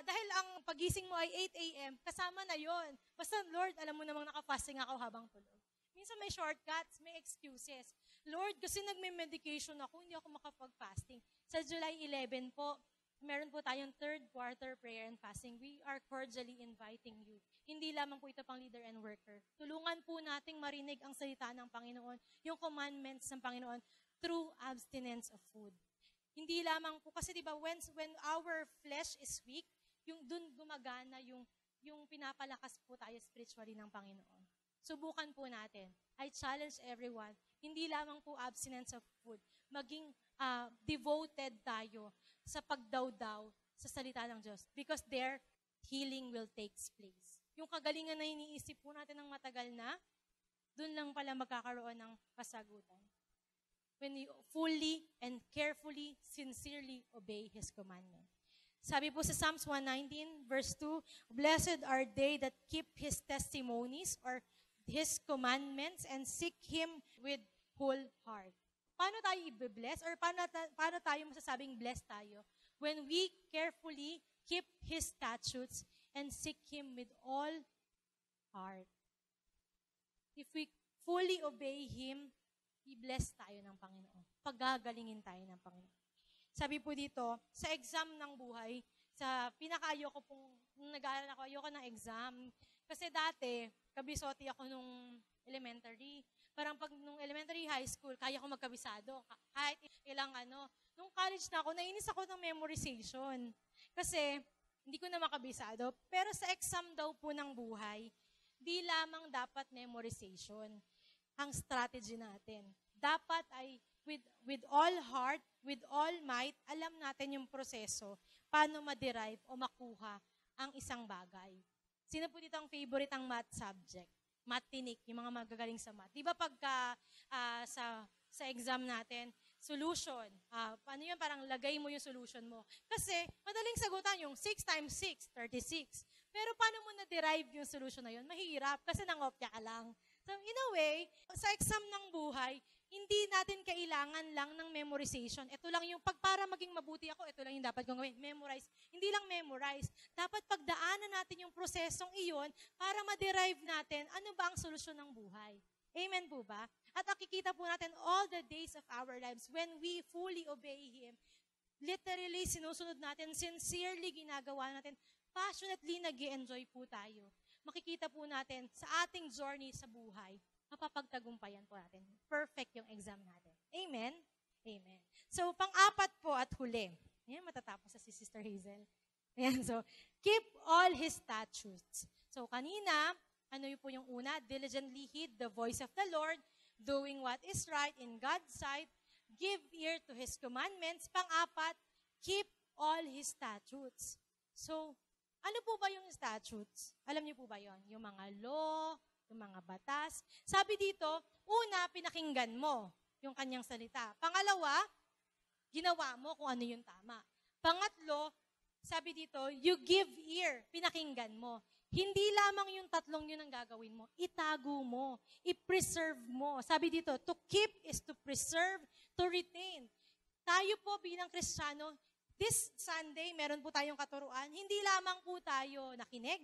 dahil ang pagising mo ay 8 a.m., kasama na yon. Basta, Lord, alam mo namang nakafasting ako habang tulog. Minsan may shortcuts, may excuses. Lord, kasi nagme-medication ako, hindi ako makapag-fasting. Sa July 11 po, meron po tayong third quarter prayer and fasting. We are cordially inviting you. Hindi lamang po ito pang leader and worker. Tulungan po nating marinig ang salita ng Panginoon, yung commandments ng Panginoon through abstinence of food. Hindi lamang po, kasi diba, when our flesh is weak, yung dun gumagana, yung pinapalakas po tayo spiritually ng Panginoon. Subukan po natin. I challenge everyone, hindi lamang po abstinence of food, maging devoted tayo sa pagdawdaw sa salita ng Diyos because their healing will take place. Yung kagalingan na iniisip po natin ng matagal na, dun lang pala magkakaroon ng kasagutan. When you fully and carefully, sincerely obey His commandment. Sabi po sa Psalms 119, verse 2, Blessed are they that keep His testimonies or His commandments and seek Him with whole heart. Paano tayo i-bless or paano tayo masasabing blessed tayo? When we carefully keep His statutes and seek Him with all heart. If we fully obey Him, i-bless tayo ng Panginoon. Pagagalingin tayo ng Panginoon. Sabi po dito, sa exam ng buhay, sa pinaka-ayoko pong, nung nag-aaral ako, ayoko ng exam. Kasi dati, kabisoti ako nung elementary. Parang pag nung elementary, high school, kaya ko magkabisado. Kahit ilang Nung college na ako, nainis ako ng memorization. Kasi, hindi ko na makabisado. Pero sa exam daw po ng buhay, di lamang dapat memorization ang strategy natin. Dapat ay with all heart, with all might, alam natin yung proseso, paano ma-derive o makuha ang isang bagay. Sino po dito ang favorite ang math subject? Math-tinik, yung mga magagaling sa math. Di ba pagka sa exam natin, solution, paano yun? Parang lagay mo yung solution mo. Kasi madaling sagutan yung 6 times 6, 36. Pero paano mo na-derive yung solution na yun? Mahirap kasi nangopya ka lang. So in a way, sa exam ng buhay, hindi natin kailangan lang ng memorization. Ito lang yung, para maging mabuti ako, ito lang yung dapat kong gawin. Memorize. Hindi lang memorize. Dapat pagdaanan natin yung prosesong iyon para ma-derive natin ano ba ang solusyon ng buhay. Amen po ba? At nakikita po natin all the days of our lives when we fully obey Him. Literally, sinusunod natin, sincerely ginagawa natin, passionately nag-i-enjoy po tayo. Makikita po natin sa ating journey sa buhay, mapapagtagumpayan po natin. Perfect yung exam natin. Amen? Amen. So, pang-apat po at huli. Ayan, matatapos sa si Sister Hazel. Ayan, so, keep all His statutes. So, kanina, ano yun po yung una? Diligently heed the voice of the Lord, doing what is right in God's sight, give ear to His commandments. Pang-apat, keep all His statutes. So, ano po ba yung statutes? Alam niyo po ba yon? Yung mga law, yung mga batas. Sabi dito, una, pinakinggan mo yung kanyang salita. Pangalawa, ginawa mo kung ano yung tama. Pangatlo, sabi dito, you give ear, pinakinggan mo. Hindi lamang yung tatlong yun ang gagawin mo. Itago mo. I-preserve mo. Sabi dito, to keep is to preserve, to retain. Tayo po bilang Kristiyano, This Sunday, meron po tayong katuruan. Hindi lamang po tayo nakinig.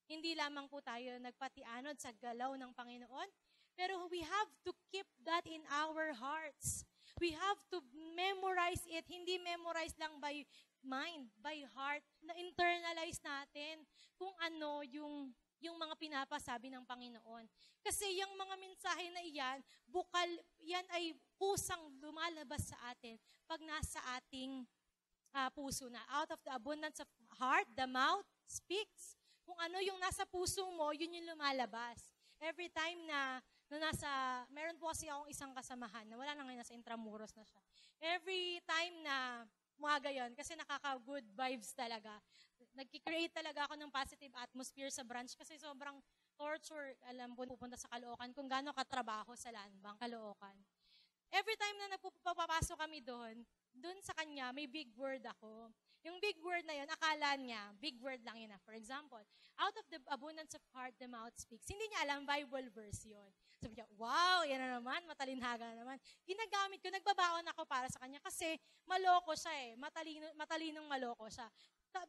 Hindi lamang po tayo nagpatianod sa galaw ng Panginoon. Pero we have to keep that in our hearts. We have to memorize it. Hindi memorize lang by mind, by heart. Na-internalize natin kung ano yung mga pinapasabi ng Panginoon. Kasi yung mga mensahe na iyan, yan ay pusang lumalabas sa atin pag nasa ating puso na. Out of the abundance of heart, the mouth speaks. Kung ano yung nasa puso mo, yun yung lumalabas. Every time na meron po kasi akong isang kasamahan na wala na ngayon, nasa Intramuros na siya. Every time na umaga yun, kasi nakaka-good vibes talaga. Nag-create talaga ako ng positive atmosphere sa branch kasi sobrang torture, alam po, pupunta sa Caloocan, kung gaano katrabaho sa Landbank, Caloocan. Every time na nagpapapasok kami doon sa kanya, may big word ako. Yung big word na yun, akala niya, big word lang yun. For example, out of the abundance of heart, the mouth speaks. Hindi niya alam, Bible verse yun. Sabi niya, wow, yan na naman, matalinhaga na naman. Ginagamit ko, nagbabaon ako para sa kanya kasi maloko siya eh. Matalinong maloko siya.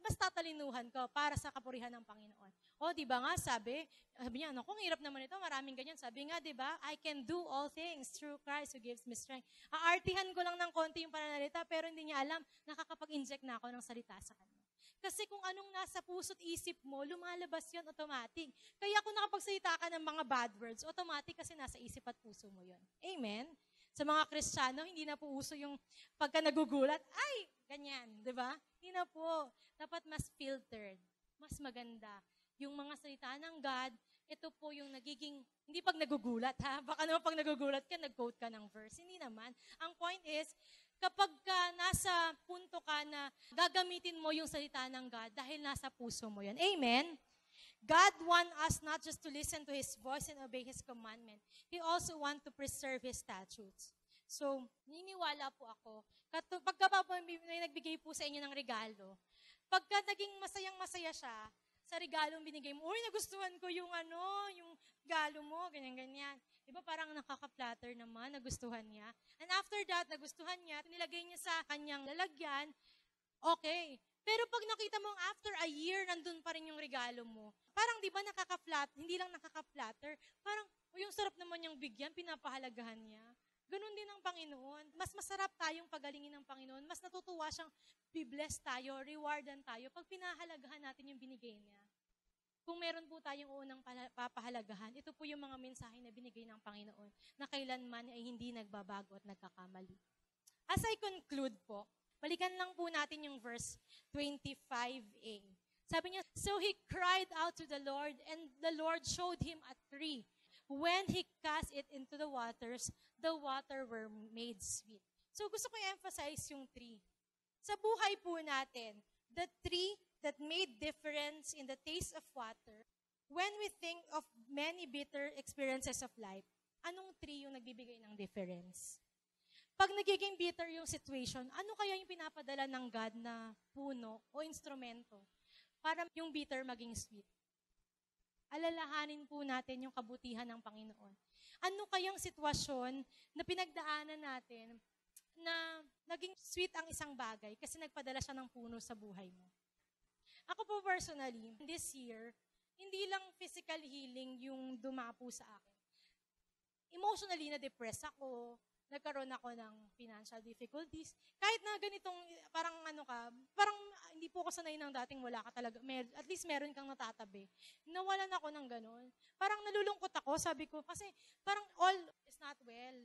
Mas tatalinuhan ko para sa kapurihan ng Panginoon. O, di ba nga, sabi niya, naku, ang hirap naman ito, maraming ganyan. Sabi nga, di ba, I can do all things through Christ who gives me strength. Aartihan ko lang ng konti yung pananalita, pero hindi niya alam, nakakapag-inject na ako ng salita sa kanya. Kasi kung anong nasa puso't isip mo, lumalabas yun automatic. Kaya kung nakapagsalita ka ng mga bad words, automatic kasi nasa isip at puso mo yun. Amen? Sa mga Kristiyano, hindi na po uso yung pagka nagugulat, ay, ganyan, di ba? Hindi na po. Dapat mas filtered, mas maganda. Yung mga salita ng God, ito po yung nagiging, hindi pag nagugulat ha, baka naman pag nagugulat ka, nag-quote ka ng verse. Hindi naman. Ang point is, kapag ka nasa punto ka na gagamitin mo yung salita ng God dahil nasa puso mo yun. Amen? God wants us not just to listen to His voice and obey His commandment. He also wants to preserve His statutes. So, niniwala po ako, pagka may nagbigay po sa inyo ng regalo, pagka naging masayang-masaya siya, sa regalong binigay mo, uy, nagustuhan ko yung regalo mo, ganyan-ganyan. Diba parang nakaka-flatter naman, nagustuhan niya. And after that, nagustuhan niya, nilagay niya sa kanyang lalagyan, okay. Pero pag nakita mo after a year, nandun pa rin yung regalo mo, parang di ba hindi lang nakaka-flatter, parang, yung sarap naman yung bigyan, pinapahalagahan niya. Ganon din ang Panginoon. Mas masarap tayong pagalingin ng Panginoon. Mas natutuwa siyang be-bless tayo, rewardan tayo pag pinahalagahan natin yung binigay niya. Kung meron po tayong unang papahalagahan, ito po yung mga mensahe na binigay ng Panginoon na kailanman ay hindi nagbabago at nagkakamali. As I conclude po, balikan lang po natin yung verse 25a. Sabi niya, so he cried out to the Lord and the Lord showed him a tree. When he cast it into the waters, the water were made sweet. So gusto ko i-emphasize yung tree. Sa buhay po natin, the tree that made difference in the taste of water, when we think of many bitter experiences of life, anong tree yung nagbibigay ng difference? Pag nagiging bitter yung situation, ano kaya yung pinapadala ng God na puno o instrumento para yung bitter maging sweet? Alalahanin po natin yung kabutihan ng Panginoon. Ano kayang sitwasyon na pinagdaanan natin na naging sweet ang isang bagay kasi nagpadala siya ng puno sa buhay mo? Ako po personally, this year, hindi lang physical healing yung dumapo sa akin. Emotionally, na-depress ako, nagkaroon ako ng financial difficulties. Kahit na ganitong, parang hindi po ako sanay ng dating wala ka talaga. At least meron kang natatabi. Nawalan ako ng ganun. Parang nalulungkot ako, sabi ko, kasi parang all is not well.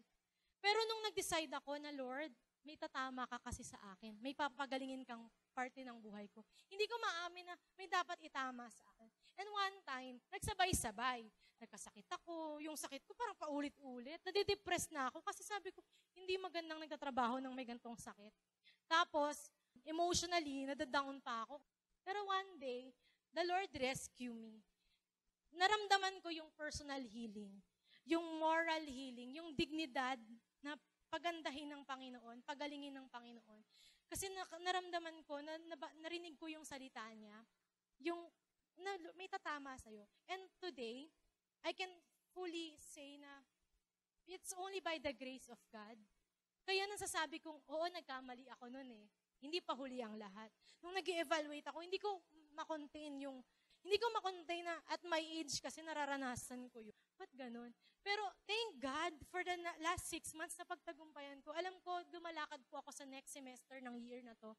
Pero nung nag-decide ako na, Lord, may tatama ka kasi sa akin. May papagalingin kang parte ng buhay ko. Hindi ko maamin na may dapat itama sa akin. And one time, nagsabay-sabay. Nagkasakit ako. Yung sakit ko parang paulit-ulit. Nadidepress na ako kasi sabi ko, hindi magandang nagtatrabaho ng may gantong sakit. Tapos, emotionally, nadadown pa ako. Pero one day, the Lord rescue me. Naramdaman ko yung personal healing, yung moral healing, yung dignidad na pagandahin ng Panginoon, pagalingin ng Panginoon. Kasi naramdaman ko, narinig ko yung salita niya, may tatama sa'yo. And today, I can fully say na it's only by the grace of God. Kaya nasasabi kong, oo, nagkamali ako nun eh. Hindi pa huli ang lahat. Nung nag-evaluate ako, hindi ko makontain na at my age kasi nararanasan ko yun. Ba't ganun? Pero thank God for the last 6 months na pagtagumpayan ko. Alam ko, dumalakad po ako sa next semester ng year na to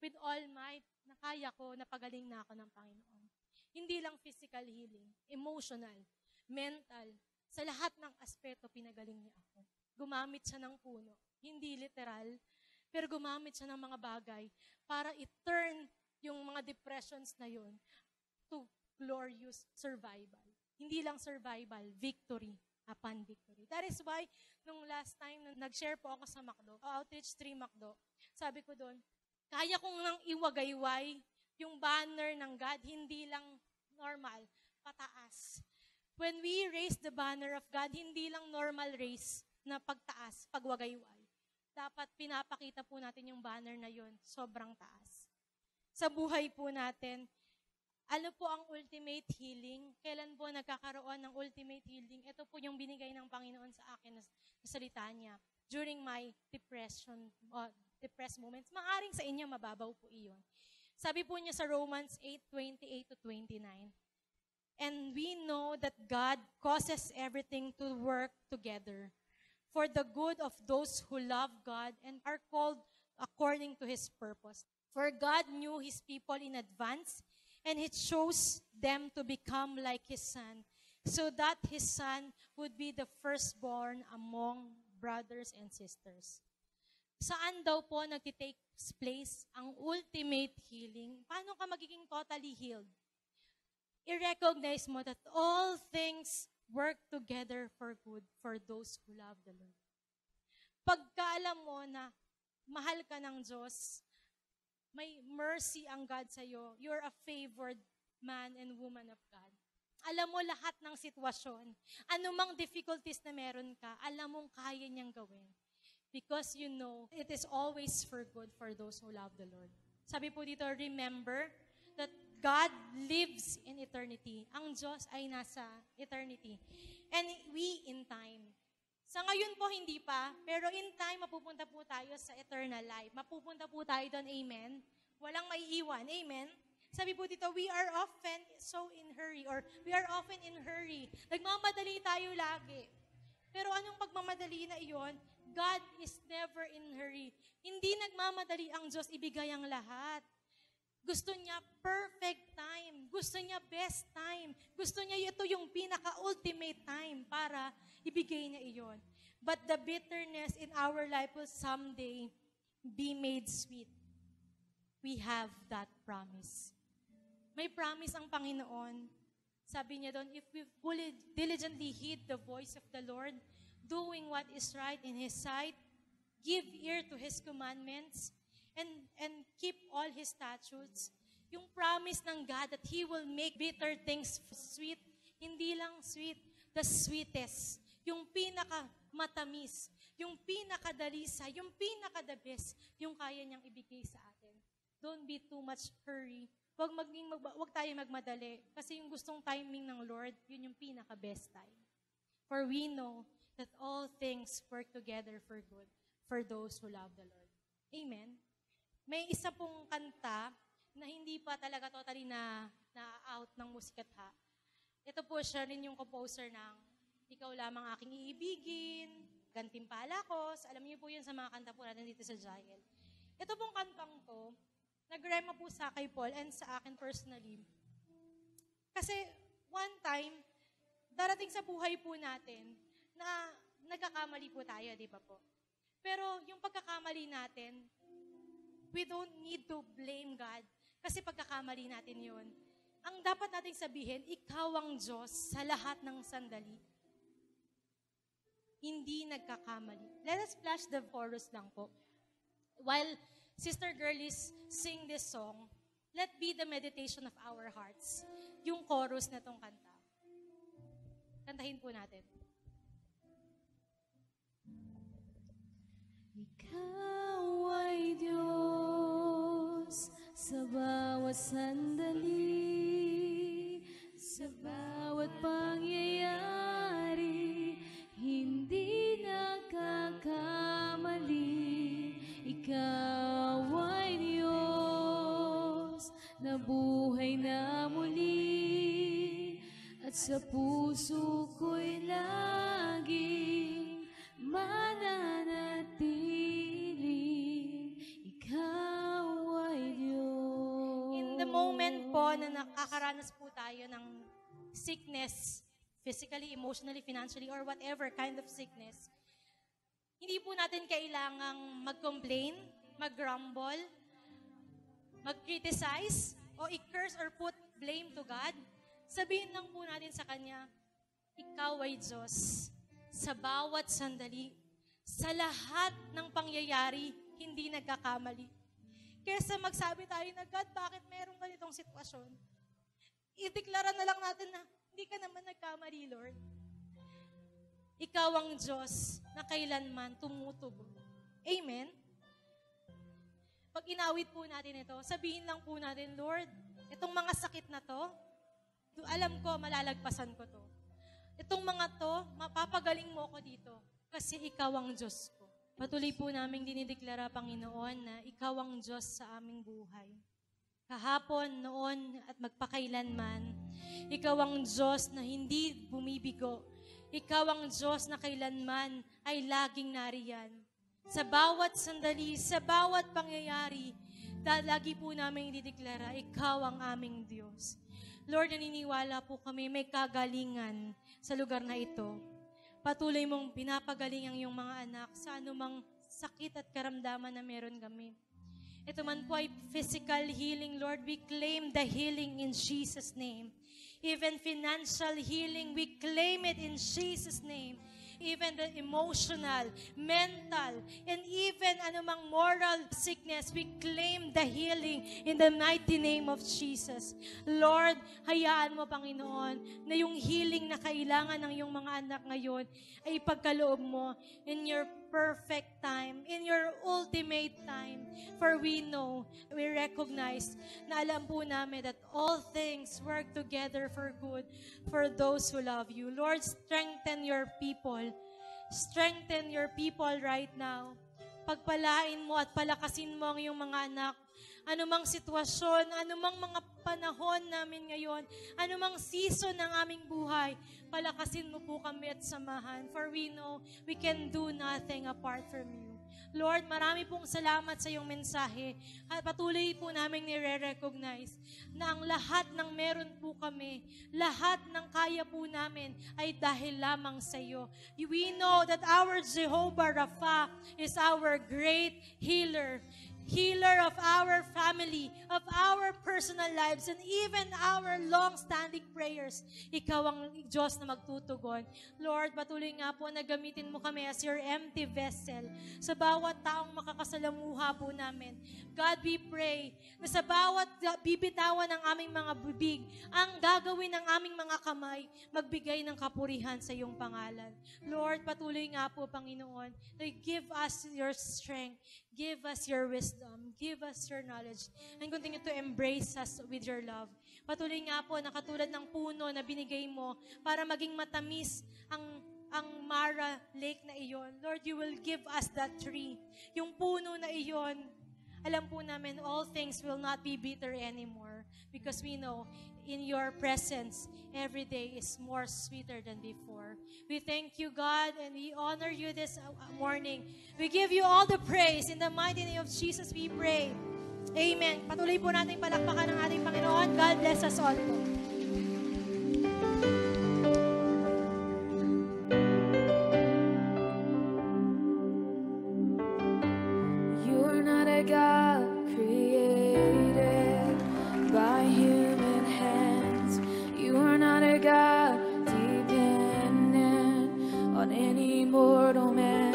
with all might na kaya ko, napagaling na ako ng Panginoon. Hindi lang physical healing, emotional, mental, sa lahat ng aspeto pinagaling niya ako. Gumamit siya ng puno, hindi literal, pero gumamit siya ng mga bagay para i-turn yung mga depressions na yun to glorious survival. Hindi lang survival, victory upon victory. That is why, nung last time na nag-share po ako sa MACDO, Outreach 3 MACDO, sabi ko doon, kaya kong nang iwagayway yung banner ng God, hindi lang normal, pataas. When we raise the banner of God, hindi lang normal raise na pagtaas, pagwagayway. Dapat pinapakita po natin yung banner na yun, sobrang taas. Sa buhay po natin, ano po ang ultimate healing? Kailan po nagkakaroon ng ultimate healing? Ito po yung binigay ng Panginoon sa akin na salita niya during my depressed moments. Maaring sa inyo, mababaw po iyon. Sabi po niya sa Romans 8:28-29, and we know that God causes everything to work together for the good of those who love God and are called according to His purpose. For God knew His people in advance, and He chose them to become like His Son, so that His Son would be the firstborn among brothers and sisters. Saan daw po nagtitake place ang ultimate healing? Paano ka magiging totally healed? I-recognize mo that all things work together for good for those who love the Lord. Pagkaalam mo na mahal ka ng Diyos, may mercy ang God sa'yo, you're a favored man and woman of God. Alam mo lahat ng sitwasyon, anumang difficulties na meron ka, alam mong kaya niyang gawin. Because you know, it is always for good for those who love the Lord. Sabi po dito, remember that God lives in eternity. Ang Diyos ay nasa eternity. And we in time. Sa ngayon po, hindi pa. Pero in time, mapupunta po tayo sa eternal life. Mapupunta po tayo doon, amen? Walang maiiwan, amen? Sabi po dito, we are often so in hurry, or we are often in hurry. Nagmamadali tayo lagi. Pero anong pagmamadali na iyon? God is never in hurry. Hindi nagmamadali ang Diyos ibigay ang lahat. Gusto niya perfect time. Gusto niya best time. Gusto niya ito yung pinaka-ultimate time para ibigay niya iyon. But the bitterness in our life will someday be made sweet. We have that promise. May promise ang Panginoon. Sabi niya doon, if we fully diligently heed the voice of the Lord, doing what is right in His sight, give ear to His commandments, and keep all His statutes. Yung promise ng God that He will make bitter things sweet, hindi lang sweet, the sweetest, yung pinaka-matamis, yung pinaka-dalisa, yung pinaka-the best, yung kaya niyang ibigay sa atin. Don't be too much hurry. Wag tayo magmadali. Kasi yung gustong timing ng Lord, yun yung pinaka-best time. For we know that all things work together for good for those who love the Lord. Amen? May isa pong kanta na hindi pa talaga totally na-out ng musikatha. Ito po siya rin yung composer ng Ikaw Lamang Aking Iibigin, Gantimpala Ko. Alam niyo po yun sa mga kanta po natin dito sa Jael. Ito pong kantang to, nagrema po sa kay Paul and sa akin personally. Kasi one time, darating sa buhay po natin na nagkakamali po tayo, di ba po? Pero yung pagkakamali natin, we don't need to blame God kasi pagkakamali natin yun. Ang dapat nating sabihin, ikaw ang Diyos sa lahat ng sandali. Hindi nagkakamali. Let us flash the chorus lang po. While Sister Girlies sing this song, let be the meditation of our hearts. Yung chorus na tong kanta. Kantahin po natin. Ikaw ay Diyos sa bawat sandali, sa bawat pangyayari, hindi nagkakamali. Ikaw ay nabuhay na muli, at sa puso ko'y laging mananatiling ikaw ay Diyos. In the moment po na nakakaranas po tayo ng sickness, physically, emotionally, financially, or whatever kind of sickness, hindi po natin kailangang mag-complain, mag-grumble, mag-criticize, o i-curse or put blame to God. Sabihin lang po natin sa Kanya, ikaw ay Diyos. Sa bawat sandali, sa lahat ng pangyayari, hindi nagkakamali. Kesa magsabi tayo na, God, bakit merong ganitong sitwasyon? I-deklara na lang natin na, hindi ka naman nagkamali, Lord. Ikaw ang Diyos na kailanman tumutubo. Amen? Pag inawit po natin ito, sabihin lang po natin, Lord, itong mga sakit na to, alam ko, malalagpasan ko to. Itong mga to, mapapagaling mo ko dito kasi ikaw ang Diyos ko. Patuloy po namin dinideklara, Panginoon, na ikaw ang Diyos sa aming buhay. Kahapon, noon, at magpakailanman, ikaw ang Diyos na hindi bumibigo. Ikaw ang Diyos na kailanman ay laging nariyan. Sa bawat sandali, sa bawat pangyayari, lagi po namin idideklara, ikaw ang aming Diyos. Lord, naniniwala po kami may kagalingan sa lugar na ito. Patuloy mong pinapagaling ang iyong mga anak sa anumang sakit at karamdaman na meron kami. Ito man po ay physical healing, Lord. We claim the healing in Jesus' name. Even financial healing, we claim it in Jesus' name. Even the emotional, mental, and even anumang moral sickness, we claim the healing in the mighty name of Jesus. Lord, hayaan mo, Panginoon, na yung healing na kailangan ng iyong mga anak ngayon ay ipagkaloob mo in your perfect time, in your ultimate time. For we know, we recognize, na alam po namin that all things work together for good for those who love you. Lord, strengthen your people. Strengthen your people right now. Pagpalain mo at palakasin mo ang iyong mga anak. Anumang sitwasyon, anumang mga panahon namin ngayon, anumang season ng aming buhay, palakasin mo po kami at samahan. For we know we can do nothing apart from you. Lord, marami pong salamat sa iyong mensahe at patuloy po namin nire-recognize na ang lahat ng meron po kami, lahat ng kaya po namin ay dahil lamang sa iyo. We know that our Jehovah Rapha is our great healer. Healer of our family, of our personal lives, and even our long-standing prayers. Ikaw ang Diyos na magtutugon. Lord, patuloy nga po na gamitin mo kami as your empty vessel sa bawat taong makakasalamuha po namin. God, we pray na sa bawat bibitawan ng aming mga bibig, ang gagawin ng aming mga kamay, magbigay ng kapurihan sa iyong pangalan. Lord, patuloy nga po, Panginoon, na give us your strength, give us your wisdom, give us your knowledge, and continue to embrace us with your love. Patuloy nga po na katulad ng puno na binigay mo para maging matamis ang Mara Lake na iyon. Lord, you will give us that tree. Yung puno na iyon, alam po namin all things will not be bitter anymore because we know in your presence, every day is more sweeter than before. We thank you, God, and we honor you this morning. We give you all the praise. In the mighty name of Jesus, we pray. Amen. Patuloy po natin palakpakan ng ating Panginoon. God bless us all po. You're not a God created by human hands. You are not a God dependent on any mortal man.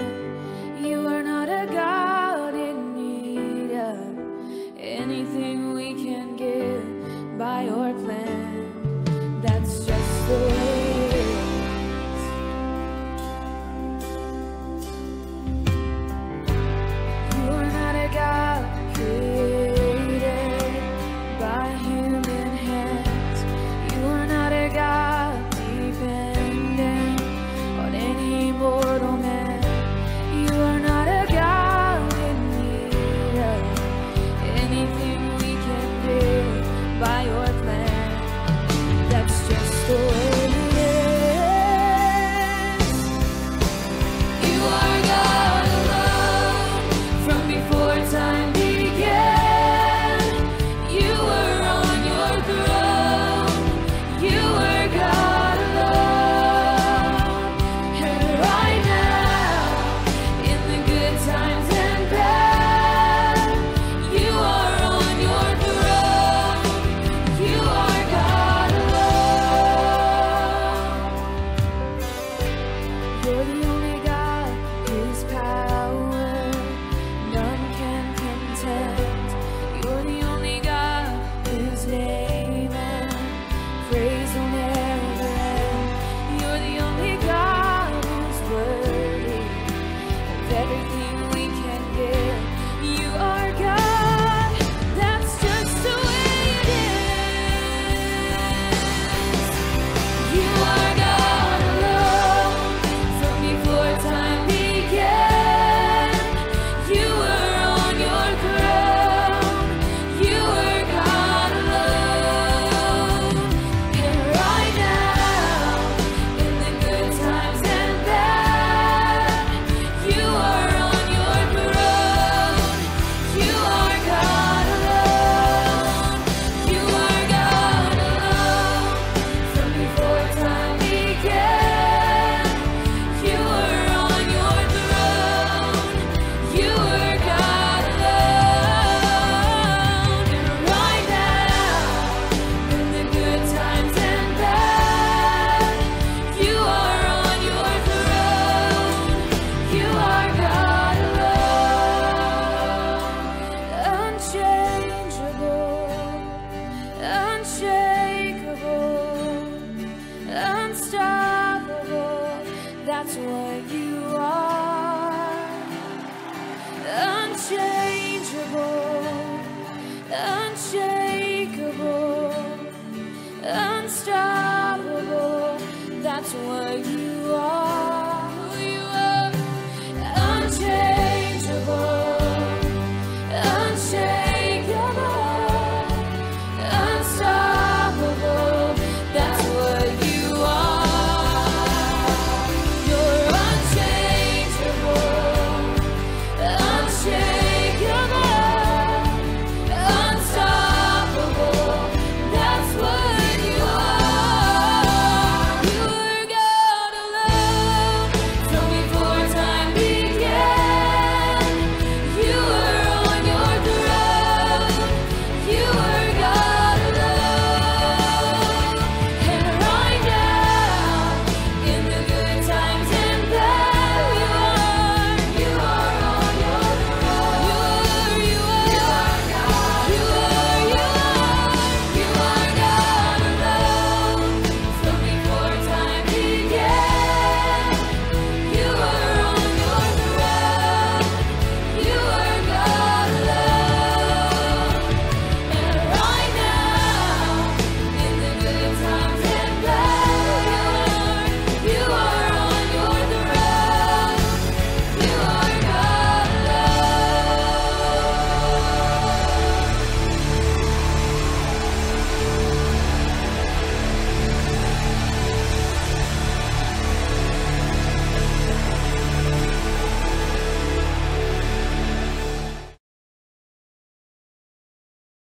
You are not a God in need of anything we can give by your plan. unshakable, unstoppable. That's what you